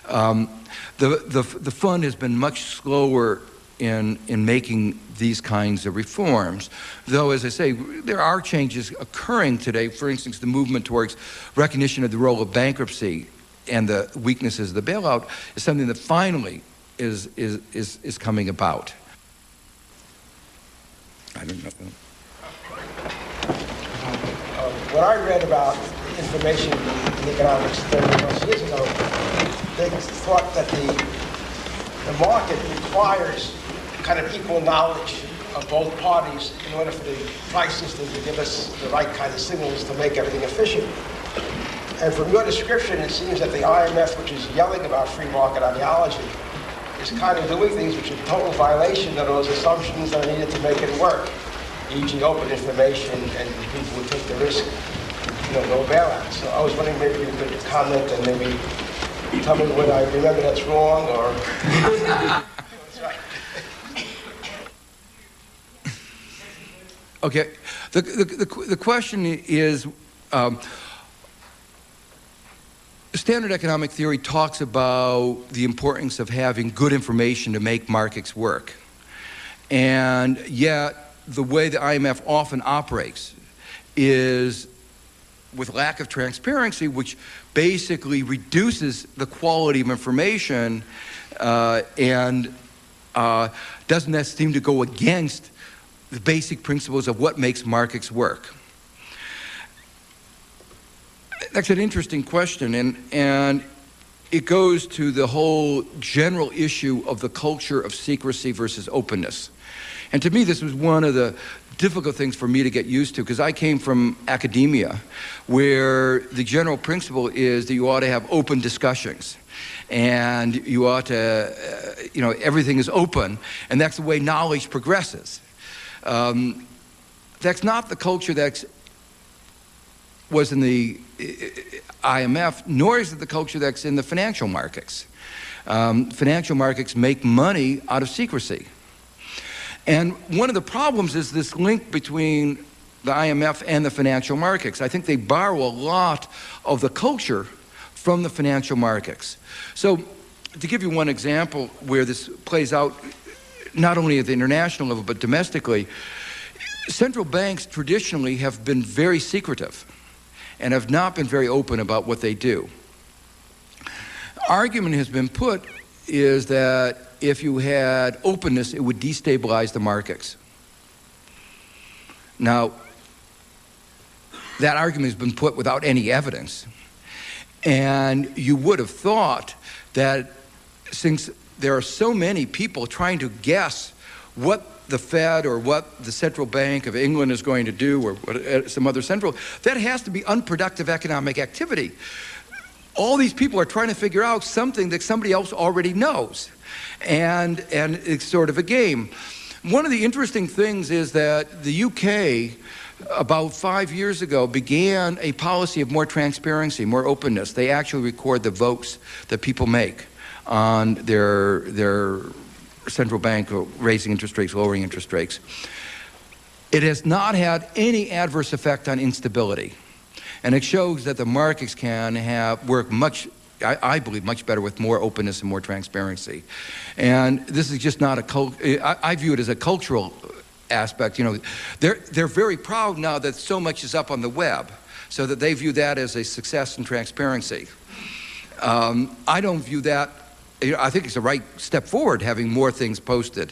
[SPEAKER 3] The fund has been much slower in making these kinds of reforms, though, as I say, there are changes occurring today. For instance, the movement towards recognition of the role of bankruptcy and the weaknesses of the bailout is something that finally is coming about. I don't know.
[SPEAKER 5] When I read about information in economics 30 plus years ago, they thought that the market requires kind of equal knowledge of both parties in order for the price system to give us the right kind of signals to make everything efficient. And from your description, it seems that the IMF, which is yelling about free market ideology, is kind of doing things which are total violation of those assumptions that are needed to make it work, e.g. open information and people would take the risk, no bailout. So I was wondering maybe you could comment and maybe tell me whether I remember that's wrong or... That's right.
[SPEAKER 3] Okay, the question is, standard economic theory talks about the importance of having good information to make markets work. And yet, the way the IMF often operates is with lack of transparency, which basically reduces the quality of information and doesn't seem to go against the basic principles of what makes markets work. That's an interesting question, and it goes to the whole general issue of the culture of secrecy versus openness. And to me, this was one of the difficult things for me to get used to, because I came from academia, where the general principle is that you ought to have open discussions. And you ought to, everything is open, and that's the way knowledge progresses. That's not the culture that was in the IMF, nor is it the culture that's in the financial markets. Financial markets make money out of secrecy. And one of the problems is this link between the IMF and the financial markets. I think they borrow a lot of the culture from the financial markets. So to give you one example where this plays out, not only at the international level, but domestically, central banks traditionally have been very secretive and have not been very open about what they do. Argument has been put is that if you had openness, it would destabilize the markets. Now, that argument has been put without any evidence. And you would have thought that since there are so many people trying to guess what the Fed or what the Central Bank of England is going to do, or what, some other central, that has to be unproductive economic activity. All these people are trying to figure out something that somebody else already knows. And it's sort of a game. One of the interesting things is that the UK, about 5 years ago, began a policy of more transparency, more openness. They actually record the votes that people make on their central bank raising interest rates, lowering interest rates. It has not had any adverse effect on instability. And it shows that the markets can work much, I believe, much better with more openness and more transparency. And this is just not I view it as a cultural aspect. They're very proud now that so much is up on the web. so that they view that as a success and transparency. I don't view that. I think it's the right step forward, having more things posted,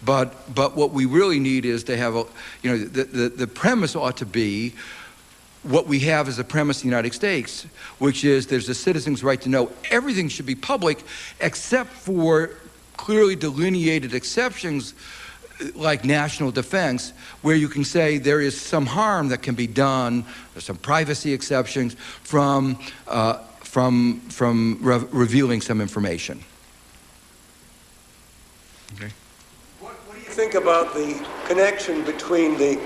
[SPEAKER 3] but what we really need is to have the premise ought to be what we have as a premise in the United States, which is there's a citizen's right to know. Everything should be public except for clearly delineated exceptions like national defense, where you can say there is some harm that can be done, there's some privacy exceptions from revealing some information. Okay.
[SPEAKER 6] What do you think about the connection between the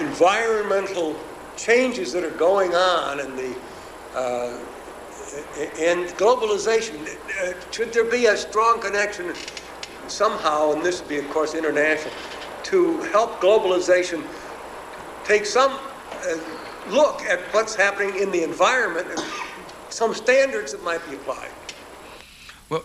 [SPEAKER 6] environmental changes that are going on and and globalization? Should there be a strong connection somehow, and this would be, of course, international, to help globalization take some look at what's happening in the environment and some standards that might be applied?
[SPEAKER 3] Well,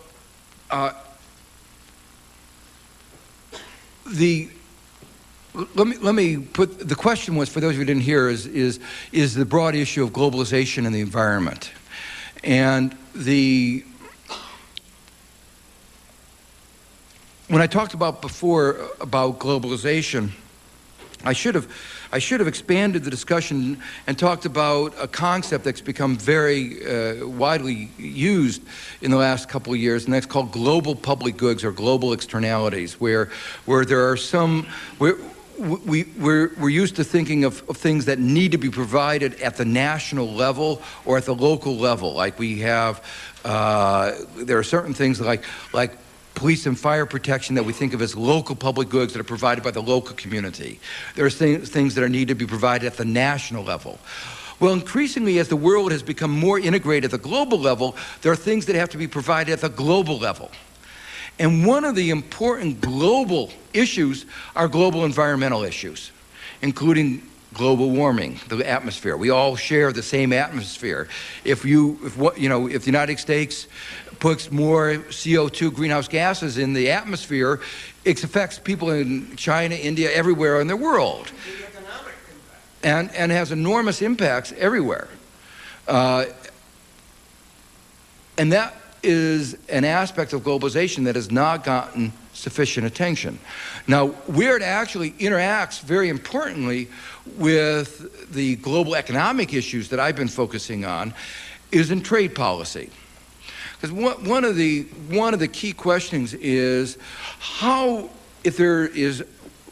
[SPEAKER 3] let me put, the question was, for those who didn't hear, is the broad issue of globalization and the environment. And when I talked about before about globalization, I should have expanded the discussion and talked about a concept that's become very widely used in the last couple of years, and that's called global public goods or global externalities, where there are some, we're used to thinking of things that need to be provided at the national level or at the local level. Like we have, there are certain things like police and fire protection that we think of as local public goods that are provided by the local community. There are things that need to be provided at the national level. Well, increasingly, as the world has become more integrated at the global level, there are things that have to be provided at the global level. And one of the important global issues are global environmental issues, including global warming, the atmosphere. We all share the same atmosphere. If the United States puts more CO2 greenhouse gases in the atmosphere, it affects people in China, India, everywhere in the world.
[SPEAKER 6] The economic impact.
[SPEAKER 3] And has enormous impacts everywhere. And that is an aspect of globalization that has not gotten sufficient attention. Now, where it actually interacts very importantly with the global economic issues that I've been focusing on is in trade policy. Because one of the key questions is how, if there is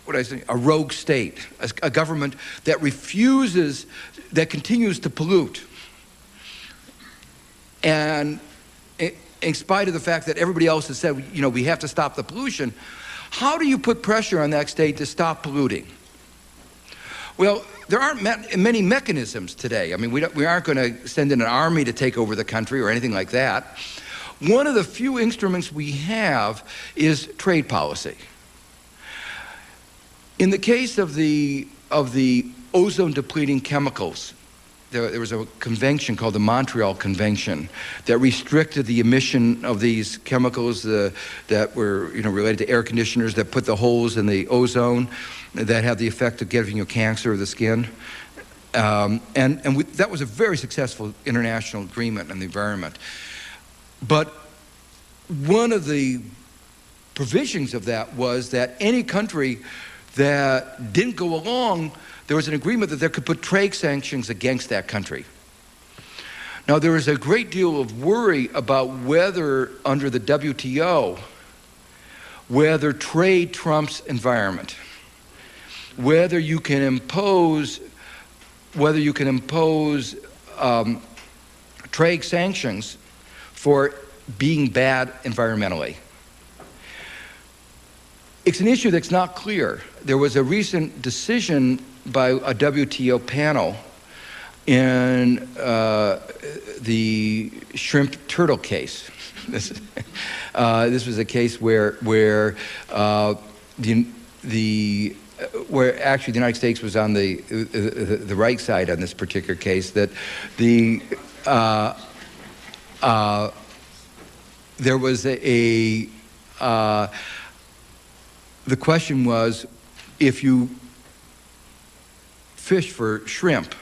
[SPEAKER 3] a rogue state, a government that refuses, that continues to pollute, and in spite of the fact that everybody else has said, we have to stop the pollution, how do you put pressure on that state to stop polluting? Well, there aren't many mechanisms today. I mean, we aren't going to send in an army to take over the country or anything like that. One of the few instruments we have is trade policy. In the case of the ozone-depleting chemicals, there was a convention called the Montreal Convention that restricted the emission of these chemicals that were related to air conditioners that put the holes in the ozone that have the effect of giving you cancer of the skin. That was a very successful international agreement on the environment. But one of the provisions of that was that any country that didn't go along, there was an agreement that there could put trade sanctions against that country. Now, there is a great deal of worry about whether, under the WTO, whether trade trumps environment, whether you can impose trade sanctions for being bad environmentally. It's an issue that's not clear. There was a recent decision by a WTO panel in the shrimp turtle case. This was a case where actually the United States was on the right side on this particular case. That there was the question was, if you fish for shrimp,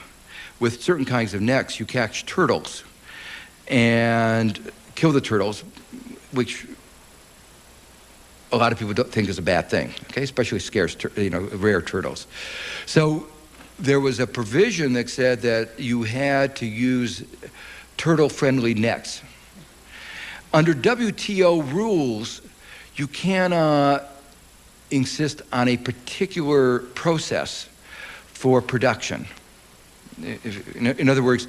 [SPEAKER 3] with certain kinds of nets, you catch turtles and kill the turtles, which a lot of people don't think is a bad thing, okay? Especially scarce, rare turtles. So there was a provision that said that you had to use turtle-friendly nets. Under WTO rules, you cannot insist on a particular process for production. In other words,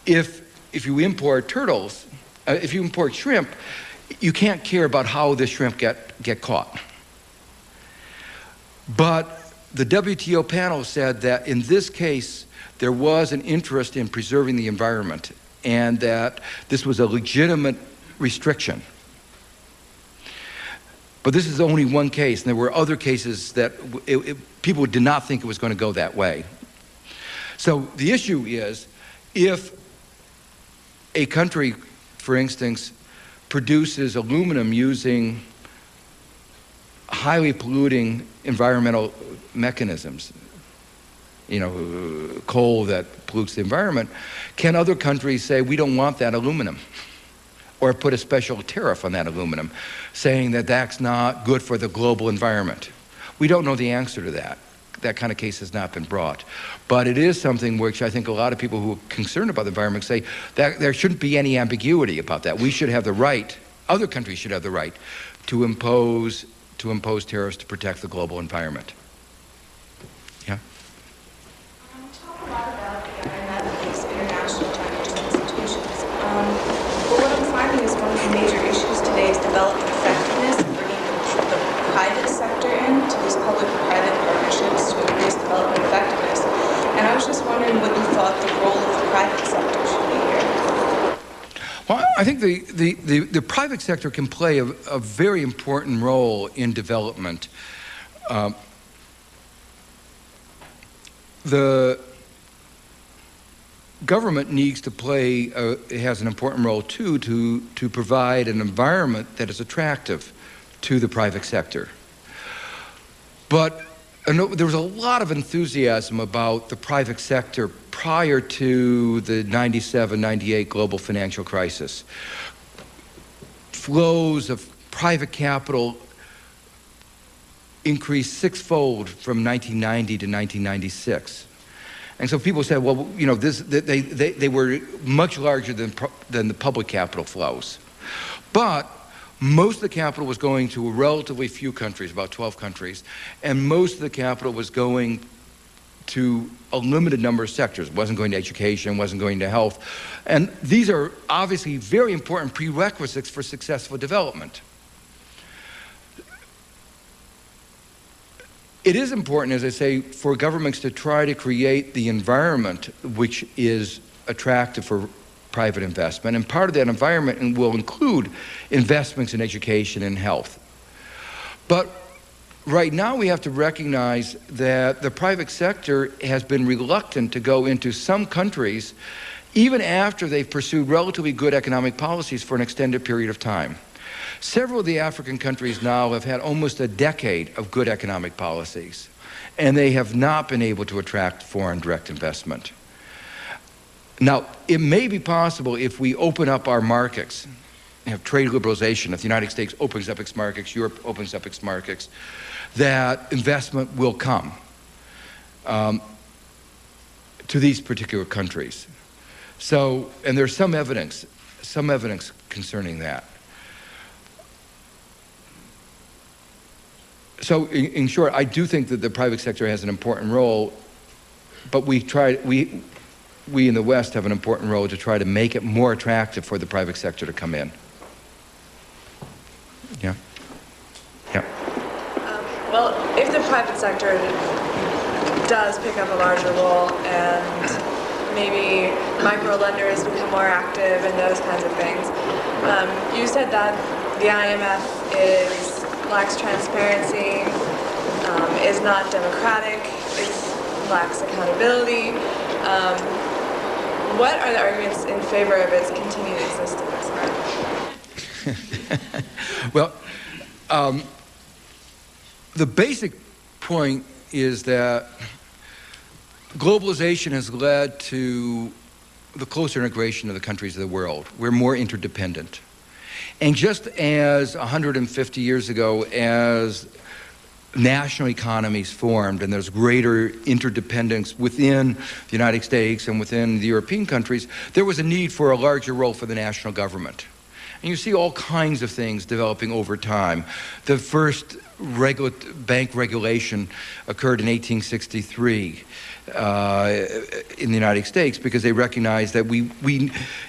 [SPEAKER 3] if you import turtles, if you import shrimp, you can't care about how the shrimp get caught. But the WTO panel said that in this case, there was an interest in preserving the environment and that this was a legitimate restriction. But this is only one case, and there were other cases that people did not think it was going to go that way. So the issue is, if a country, for instance, produces aluminum using highly polluting environmental mechanisms, coal that pollutes the environment, can other countries say, we don't want that aluminum? Or put a special tariff on that aluminum, saying that that's not good for the global environment? We don't know the answer to that. That kind of case has not been brought. But it is something which I think a lot of people who are concerned about the environment say that there shouldn't be any ambiguity about that. We should have the right, other countries should have the right to impose tariffs to protect the global environment. Yeah?
[SPEAKER 7] Talk a lot about the INET and these international financial institutions. But what I'm finding is one of the major issues today is development effectiveness and bringing the private sector into these public-private partnerships to increase development effectiveness. And I was just wondering what you thought the role of the private sector should be here.
[SPEAKER 3] Well, I think the private sector can play a very important role in development. The government needs to play, has an important role too, to provide an environment that is attractive to the private sector. But there was a lot of enthusiasm about the private sector prior to the 97-98 global financial crisis. Flows of private capital increased sixfold from 1990 to 1996. And so people said, well, they were much larger than the public capital flows. But most of the capital was going to a relatively few countries, about 12 countries, and most of the capital was going to a limited number of sectors. It wasn't going to education, wasn't going to health. And these are obviously very important prerequisites for successful development. It is important, as I say, for governments to try to create the environment which is attractive for private investment, and part of that environment will include investments in education and health. But right now we have to recognize that the private sector has been reluctant to go into some countries even after they've pursued relatively good economic policies for an extended period of time. Several of the African countries now have had almost a decade of good economic policies, and they have not been able to attract foreign direct investment. Now, it may be possible if we open up our markets, have trade liberalization, if the United States opens up its markets, Europe opens up its markets, that investment will come to these particular countries. So, and there's some evidence concerning that. So, in short, I do think that the private sector has an important role, but we in the West have an important role to try to make it more attractive for the private sector to come in. Yeah? Yeah.
[SPEAKER 7] Well, if the private sector does pick up a larger role and maybe micro-lenders become more active and those kinds of things, you said that the IMF lacks transparency, is not democratic, lacks accountability. What are the arguments in favor of its continued existence?
[SPEAKER 3] Well, the basic point is that globalization has led to the closer integration of the countries of the world. We're more interdependent. And just as 150 years ago, as national economies formed and there's greater interdependence within the United States and within the European countries, there was a need for a larger role for the national government. And you see all kinds of things developing over time. The first bank regulation occurred in 1863 in the United States because they recognized that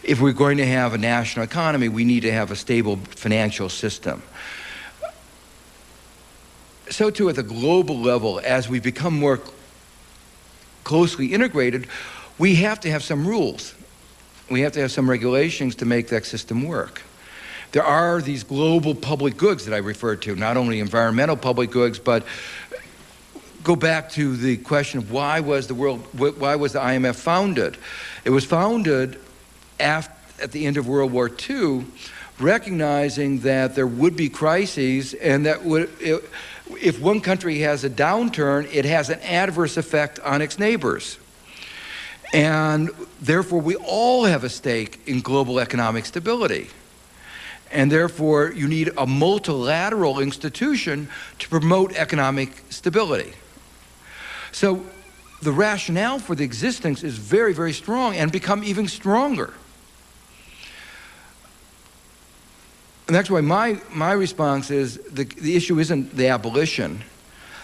[SPEAKER 3] if we're going to have a national economy, we need to have a stable financial system. So too at the global level, as we become more closely integrated, we have to have some rules. We have to have some regulations to make that system work. There are these global public goods that I referred to, not only environmental public goods, but go back to the question of why was the IMF founded? It was founded at the end of World War II, recognizing that there would be crises and that if one country has a downturn, it has an adverse effect on its neighbors. And therefore, we all have a stake in global economic stability. And therefore, you need a multilateral institution to promote economic stability. So the rationale for the existence is very, very strong and become even stronger. And that's why my response is the issue isn't the abolition.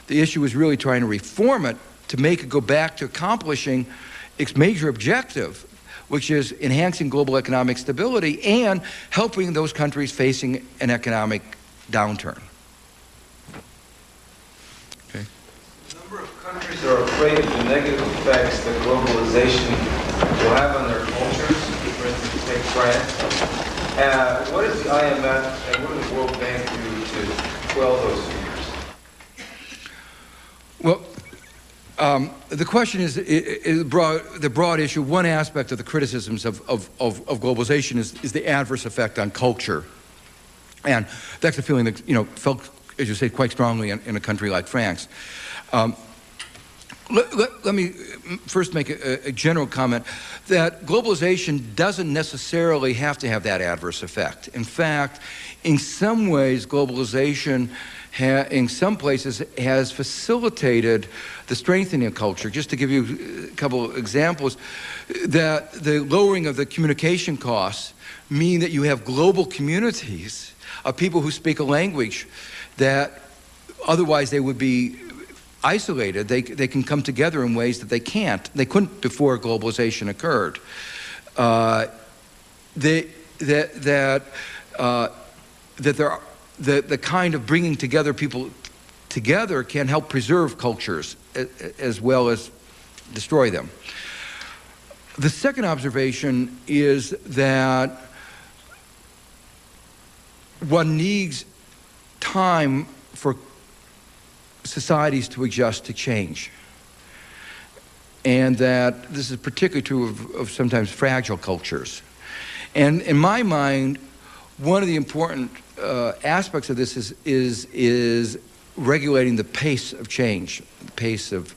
[SPEAKER 3] The issue is really trying to reform it to make it go back to accomplishing its major objective, which is enhancing global economic stability and helping those countries facing an economic downturn. Okay.
[SPEAKER 8] A number of countries are afraid of the negative effects that globalization will have on their cultures. For instance, take France. What does the IMF and what does the World Bank do to quell those fears?
[SPEAKER 3] Well, the question is the broad issue. One aspect of the criticisms of globalization is the adverse effect on culture. And that's a feeling that, felt, as you say, quite strongly in a country like France. Let me first make a general comment that globalization doesn't necessarily have to have that adverse effect. In fact, in some ways, globalization in some places has facilitated the strengthening of culture. Just to give you a couple of examples, that the lowering of the communication costs mean that you have global communities of people who speak a language that otherwise they would be isolated. They can come together in ways that they couldn't before globalization occurred. The kind of bringing together people together can help preserve cultures as well as destroy them. The second observation is that one needs time for societies to adjust to change. And that this is particularly true of sometimes fragile cultures. And in my mind, one of the important aspects of this is regulating the pace of change, the pace of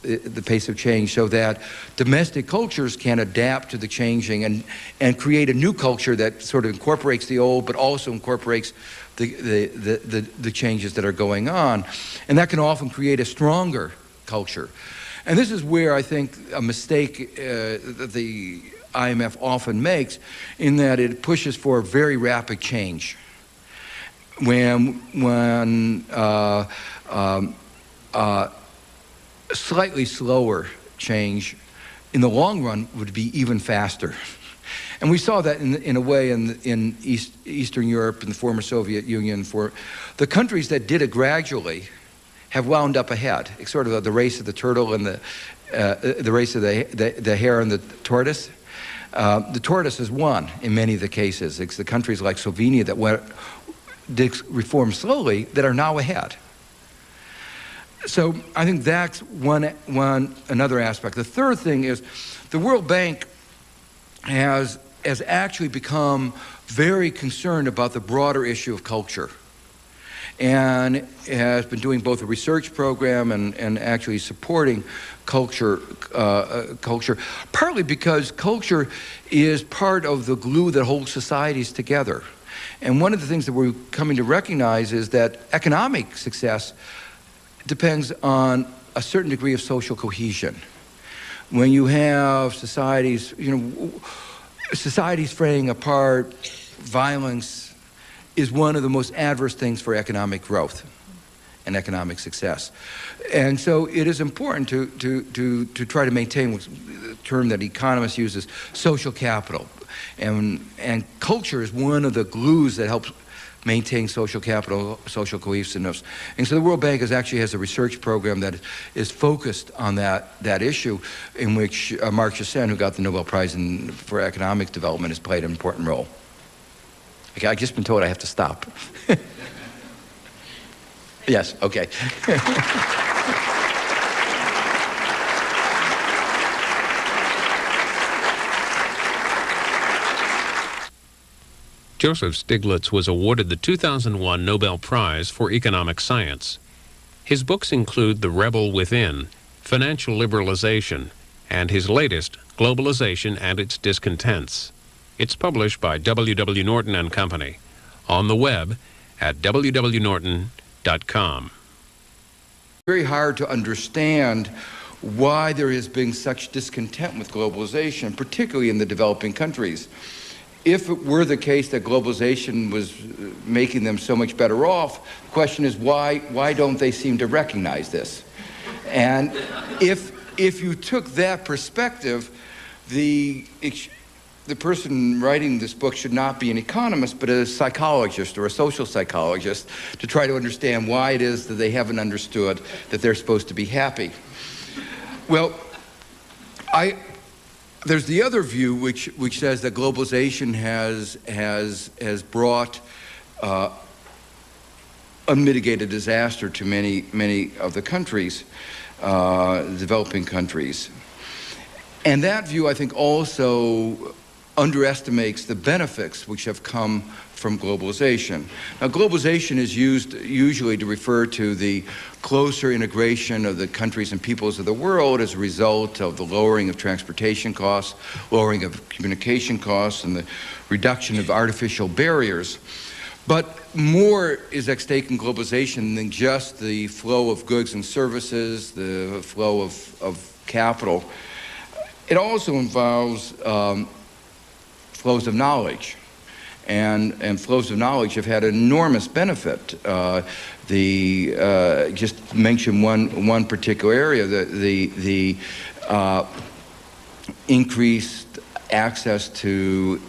[SPEAKER 3] the pace of change, so that domestic cultures can adapt to the changing and create a new culture that sort of incorporates the old, but also incorporates the changes that are going on. And that can often create a stronger culture. And this is where I think a mistake that the IMF often makes, in that it pushes for very rapid change. When slightly slower change in the long run would be even faster. And we saw that in a way in Eastern Europe and the former Soviet Union. For the countries that did it gradually have wound up ahead. It's sort of the race of the turtle and the race of the hare and the tortoise. The tortoise has won in many of the cases. It's the countries like Slovenia that did reform slowly that are now ahead. So I think that's another aspect. The third thing is the World Bank has actually become very concerned about the broader issue of culture. and has been doing both a research program and actually supporting culture, partly because culture is part of the glue that holds societies together. And one of the things that we're coming to recognize is that economic success depends on a certain degree of social cohesion. When you have societies, societies fraying apart, violence is one of the most adverse things for economic growth and economic success. And so it is important to try to maintain what's the term that economists use is social capital. And culture is one of the glues that helps maintain social capital, social cohesiveness. And so the World Bank actually has a research program that is focused on that issue, in which Mark Chassain, who got the Nobel Prize for Economic Development, has played an important role. Okay, I've just been told I have to stop. Yes, okay.
[SPEAKER 1] Joseph Stiglitz was awarded the 2001 Nobel Prize for Economic Science. His books include The Rebel Within, Financial Liberalization, and his latest, Globalization and Its Discontents. It's published by W.W. Norton and Company, on the web at www.norton.com.
[SPEAKER 3] Very hard to understand why there has been such discontent with globalization, particularly in the developing countries. If it were the case that globalization was making them so much better off, the question is why don't they seem to recognize this? And if you took that perspective, the person writing this book should not be an economist, but a psychologist or a social psychologist to try to understand why it is that they haven't understood that they're supposed to be happy. Well, there's the other view which says that globalization has brought unmitigated disaster to many of the countries, developing countries. And that view, I think, also underestimates the benefits which have come from globalization. Now, globalization is used usually to refer to the closer integration of the countries and peoples of the world as a result of the lowering of transportation costs, lowering of communication costs, and the reduction of artificial barriers. But more is at stake in globalization than just the flow of goods and services, the flow of capital. It also involves flows of knowledge. And flows of knowledge have had enormous benefit. Just mention one particular area, the increased access to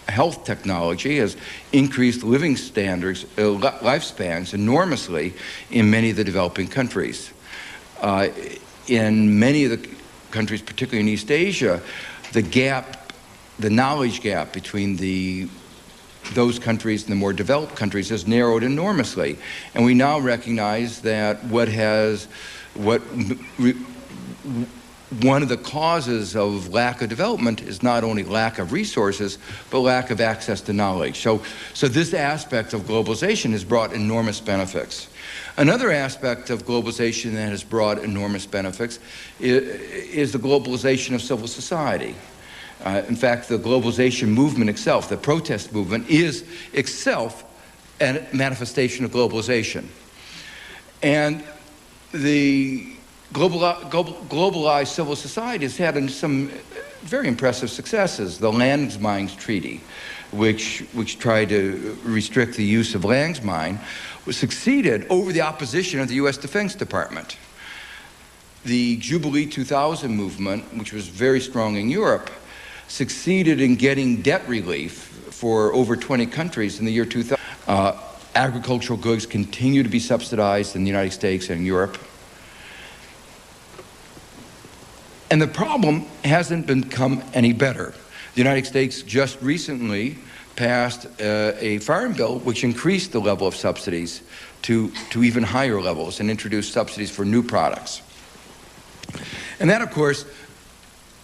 [SPEAKER 3] health technology has increased living standards, lifespans enormously in many of the developing countries. In many of the countries, particularly in East Asia, the knowledge gap between those countries and the more developed countries has narrowed enormously. And we now recognize that one of the causes of lack of development is not only lack of resources, but lack of access to knowledge. So this aspect of globalization has brought enormous benefits. Another aspect of globalization that has brought enormous benefits is the globalization of civil society. In fact, the globalization movement itself, the protest movement, is itself a manifestation of globalization. And the globalized civil society has had some very impressive successes. The Landmines Treaty, which tried to restrict the use of landmine, succeeded over the opposition of the U.S. Defense Department. The Jubilee 2000 movement, which was very strong in Europe, succeeded in getting debt relief for over 20 countries in the year 2000. Agricultural goods continue to be subsidized in the United States and Europe. And the problem hasn't become any better. The United States just recently passed a farm bill which increased the level of subsidies to even higher levels and introduced subsidies for new products. And that, of course,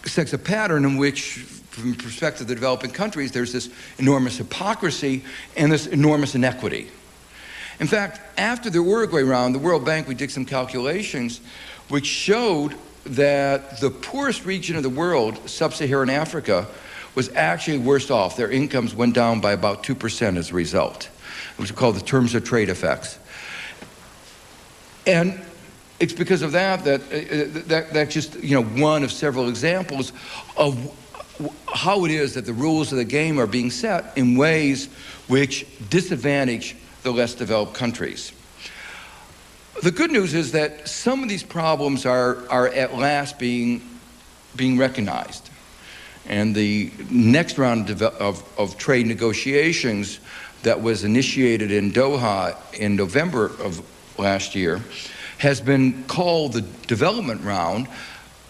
[SPEAKER 3] sets a pattern in which, from the perspective of the developing countries, there's this enormous hypocrisy and this enormous inequity. In fact, after the Uruguay round, the World Bank, we did some calculations which showed that the poorest region of the world, sub-Saharan Africa, was actually worse off. Their incomes went down by about 2% as a result, which we call the terms of trade effects. And it's because of that's just one of several examples of how it is that the rules of the game are being set in ways which disadvantage the less developed countries. The good news is that some of these problems are at last being recognized. And the next round of trade negotiations that was initiated in Doha in November of last year has been called the development round,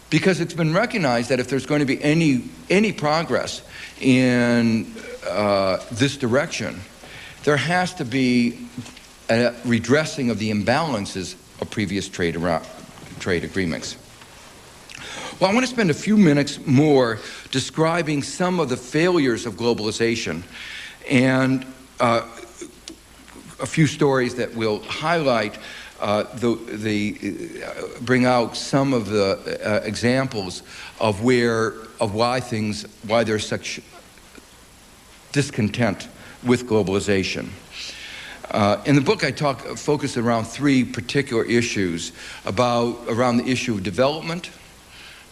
[SPEAKER 3] because it's been recognized that if there's going to be any progress in this direction, there has to be a redressing of the imbalances of previous trade agreements. Well, I want to spend a few minutes more describing some of the failures of globalization and a few stories that will highlight bring out some of the examples of why there's such discontent with globalization. In the book, I focus around three particular issues around the issue of development,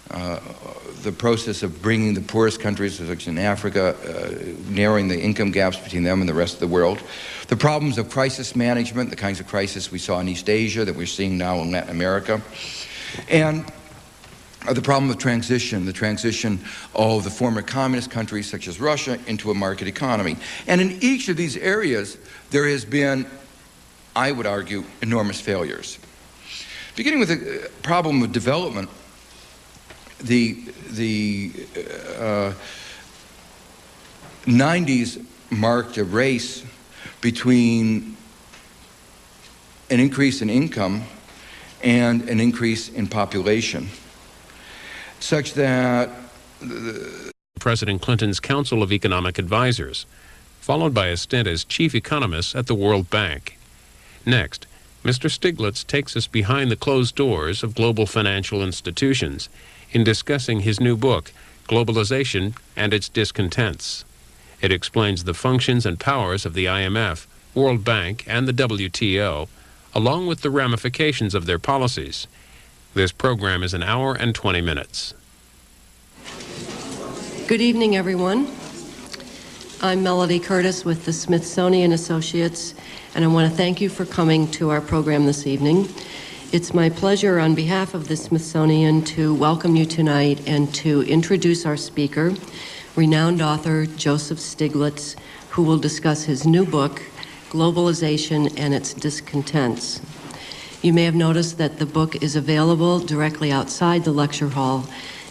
[SPEAKER 3] the process of bringing the poorest countries, such in Africa, narrowing the income gaps between them and the rest of the world, the problems of crisis management, the kinds of crisis we saw in East Asia that we're seeing now in Latin America, and the problem of transition, the transition of the former communist countries such as Russia into a market economy. And in each of these areas, there has been, I would argue, enormous failures. Beginning with the problem of development, the 90s marked a race between an increase in income and an increase in population, such that
[SPEAKER 1] President Clinton's Council of Economic Advisors, followed by a stint as chief economist at the World Bank. Next, Mr. Stiglitz takes us behind the closed doors of global financial institutions in discussing his new book, Globalization and Its Discontents. It explains the functions and powers of the IMF, World Bank, and the WTO, along with the ramifications of their policies. This program is an hour and 20 minutes.
[SPEAKER 2] Good evening, everyone. I'm Melody Curtis with the Smithsonian Associates, and I want to thank you for coming to our program this evening. It's my pleasure on behalf of the Smithsonian to welcome you tonight and to introduce our speaker, renowned author Joseph Stiglitz, who will discuss his new book, Globalization and Its Discontents. You may have noticed that the book is available directly outside the lecture hall,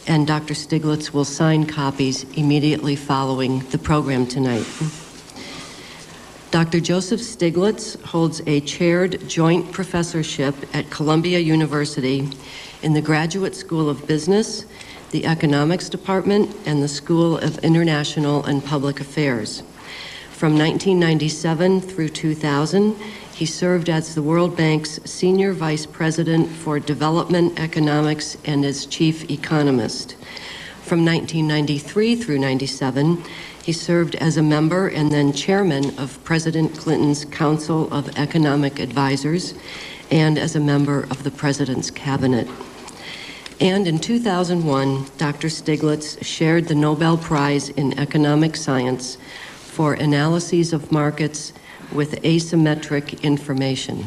[SPEAKER 2] and Dr. Stiglitz will sign copies immediately following the program tonight. Dr. Joseph Stiglitz holds a chaired joint professorship at Columbia University in the Graduate School of Business, the Economics Department, and the School of International and Public Affairs. From 1997 through 2000, he served as the World Bank's Senior Vice President for Development Economics and as Chief Economist. From 1993 through 97, he served as a member and then chairman of President Clinton's Council of Economic Advisors and as a member of the President's Cabinet. And in 2001, Dr. Stiglitz shared the Nobel Prize in Economic Science for analyses of markets with asymmetric information.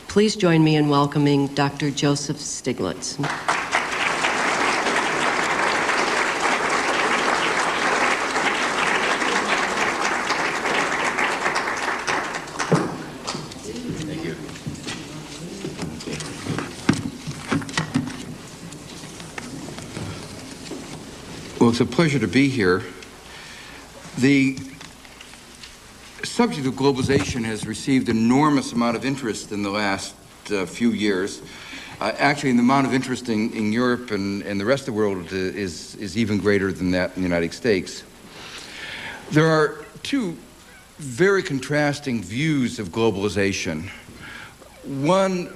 [SPEAKER 2] Please join me in welcoming Dr. Joseph Stiglitz.
[SPEAKER 3] Well, it's a pleasure to be here. The subject of globalization has received an enormous amount of interest in the last few years. Actually, the amount of interest in Europe and the rest of the world is even greater than that in the United States. There are two very contrasting views of globalization. One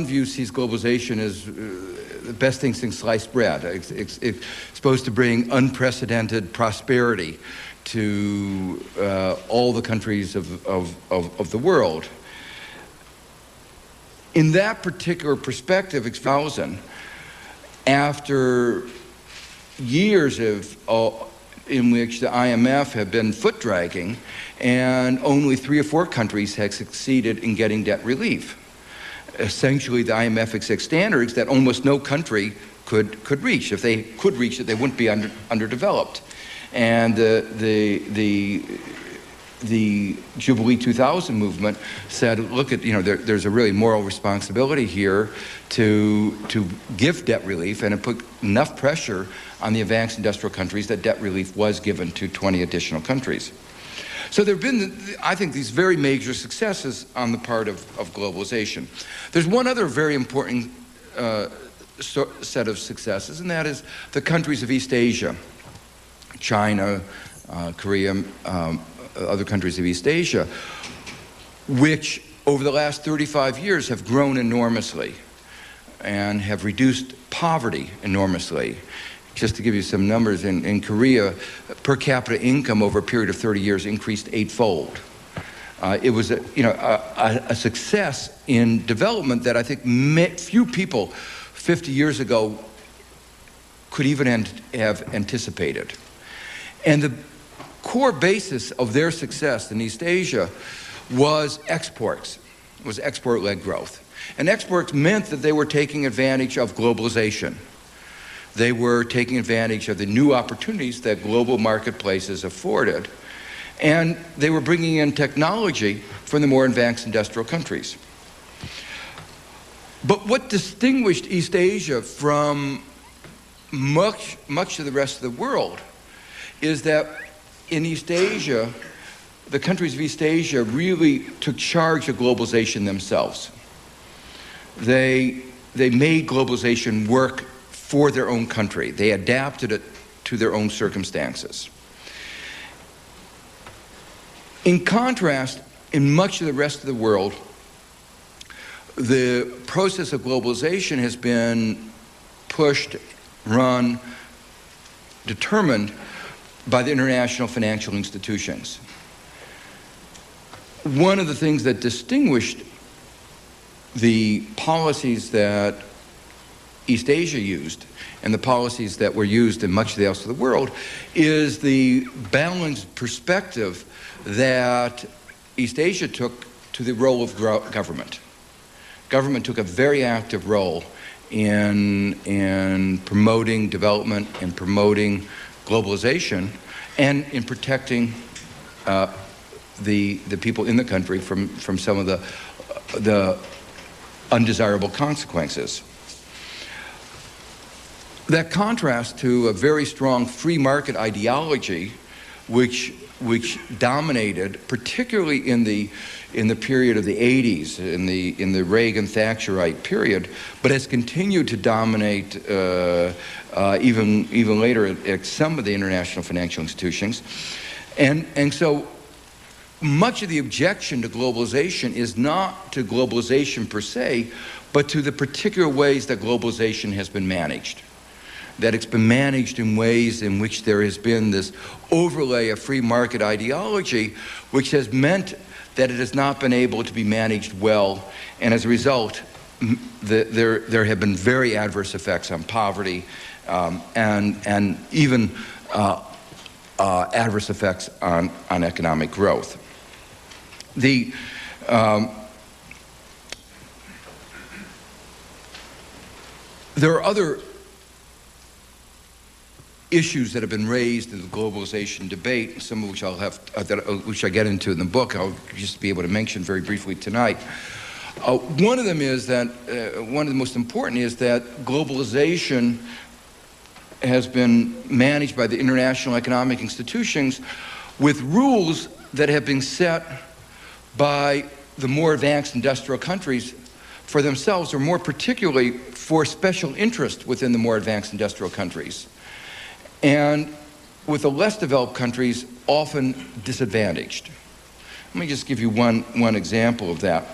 [SPEAKER 3] view sees globalization as the best thing since sliced bread. It's supposed to bring unprecedented prosperity to all the countries of the world. In that particular perspective, after years in which the IMF have been foot-dragging, and only 3 or 4 countries have succeeded in getting debt relief. Essentially, the IMF except standards that almost no country could reach. If they could reach it, they wouldn't be underdeveloped. And the Jubilee 2000 movement said, look, there's a really moral responsibility here to give debt relief, and it put enough pressure on the advanced industrial countries that debt relief was given to 20 additional countries. So there have been, I think, these very major successes on the part of globalization. There's one other very important set of successes, and that is the countries of East Asia, China, Korea, other countries of East Asia, which over the last 35 years have grown enormously and have reduced poverty enormously. Just to give you some numbers, in Korea, per capita income over a period of 30 years increased 8-fold. It was a success in development that I think few people 50 years ago could even have anticipated. And the core basis of their success in East Asia was exports, was export-led growth. And exports meant that they were taking advantage of globalization. They were taking advantage of the new opportunities that global marketplaces afforded, and they were bringing in technology from the more advanced industrial countries. But what distinguished East Asia from much of the rest of the world is that in East Asia, the countries of East Asia really took charge of globalization themselves. They made globalization work for their own country. They adapted it to their own circumstances. In contrast, in much of the rest of the world, the process of globalization has been pushed, run, determined by the international financial institutions. One of the things that distinguished the policies that East Asia used and the policies that were used in much of the rest of the world is the balanced perspective that East Asia took to the role of government. Government took a very active role in promoting development and promoting globalization and in protecting the people in the country from some of the undesirable consequences. That contrast to a very strong free market ideology which dominated, particularly in the period of the 80s, in the Reagan-Thatcherite period, but has continued to dominate even later at some of the international financial institutions. And so much of the objection to globalization is not to globalization per se, but to the particular ways that globalization has been managed. That it's been managed in ways in which there has been this overlay of free market ideology, which has meant that it has not been able to be managed well, and as a result, there have been very adverse effects on poverty and even adverse effects on economic growth. There are other issues that have been raised in the globalization debate, some of which which I get into in the book. I'll just be able to mention very briefly tonight. One of them is that one of the most important is that globalization has been managed by the international economic institutions with rules that have been set by the more advanced industrial countries for themselves, or more particularly for special interest within the more advanced industrial countries. And with the less developed countries often disadvantaged. Let me just give you one example of that.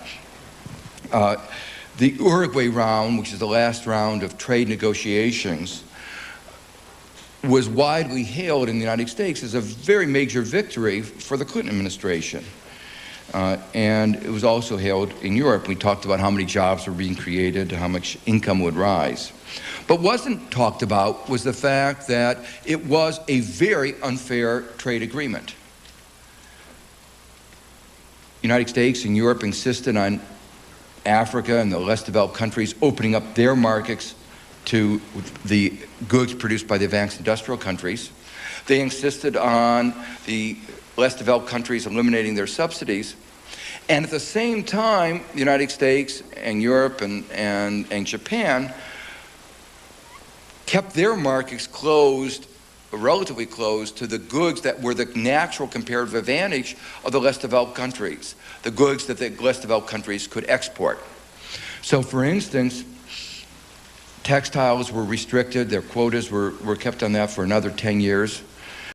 [SPEAKER 3] The Uruguay round, which is the last round of trade negotiations, was widely hailed in the United States as a very major victory for the Clinton administration. And it was also hailed in Europe. We talked about how many jobs were being created, how much income would rise. But wasn't talked about was the fact that it was a very unfair trade agreement. The United States and Europe insisted on Africa and the less developed countries opening up their markets to the goods produced by the advanced industrial countries. They insisted on the less developed countries eliminating their subsidies. And at the same time, the United States and Europe and Japan kept their markets closed, relatively closed, to the goods that were the natural comparative advantage of the less developed countries, the goods that the less developed countries could export. So for instance, textiles were restricted, their quotas were kept on that for another 10 years.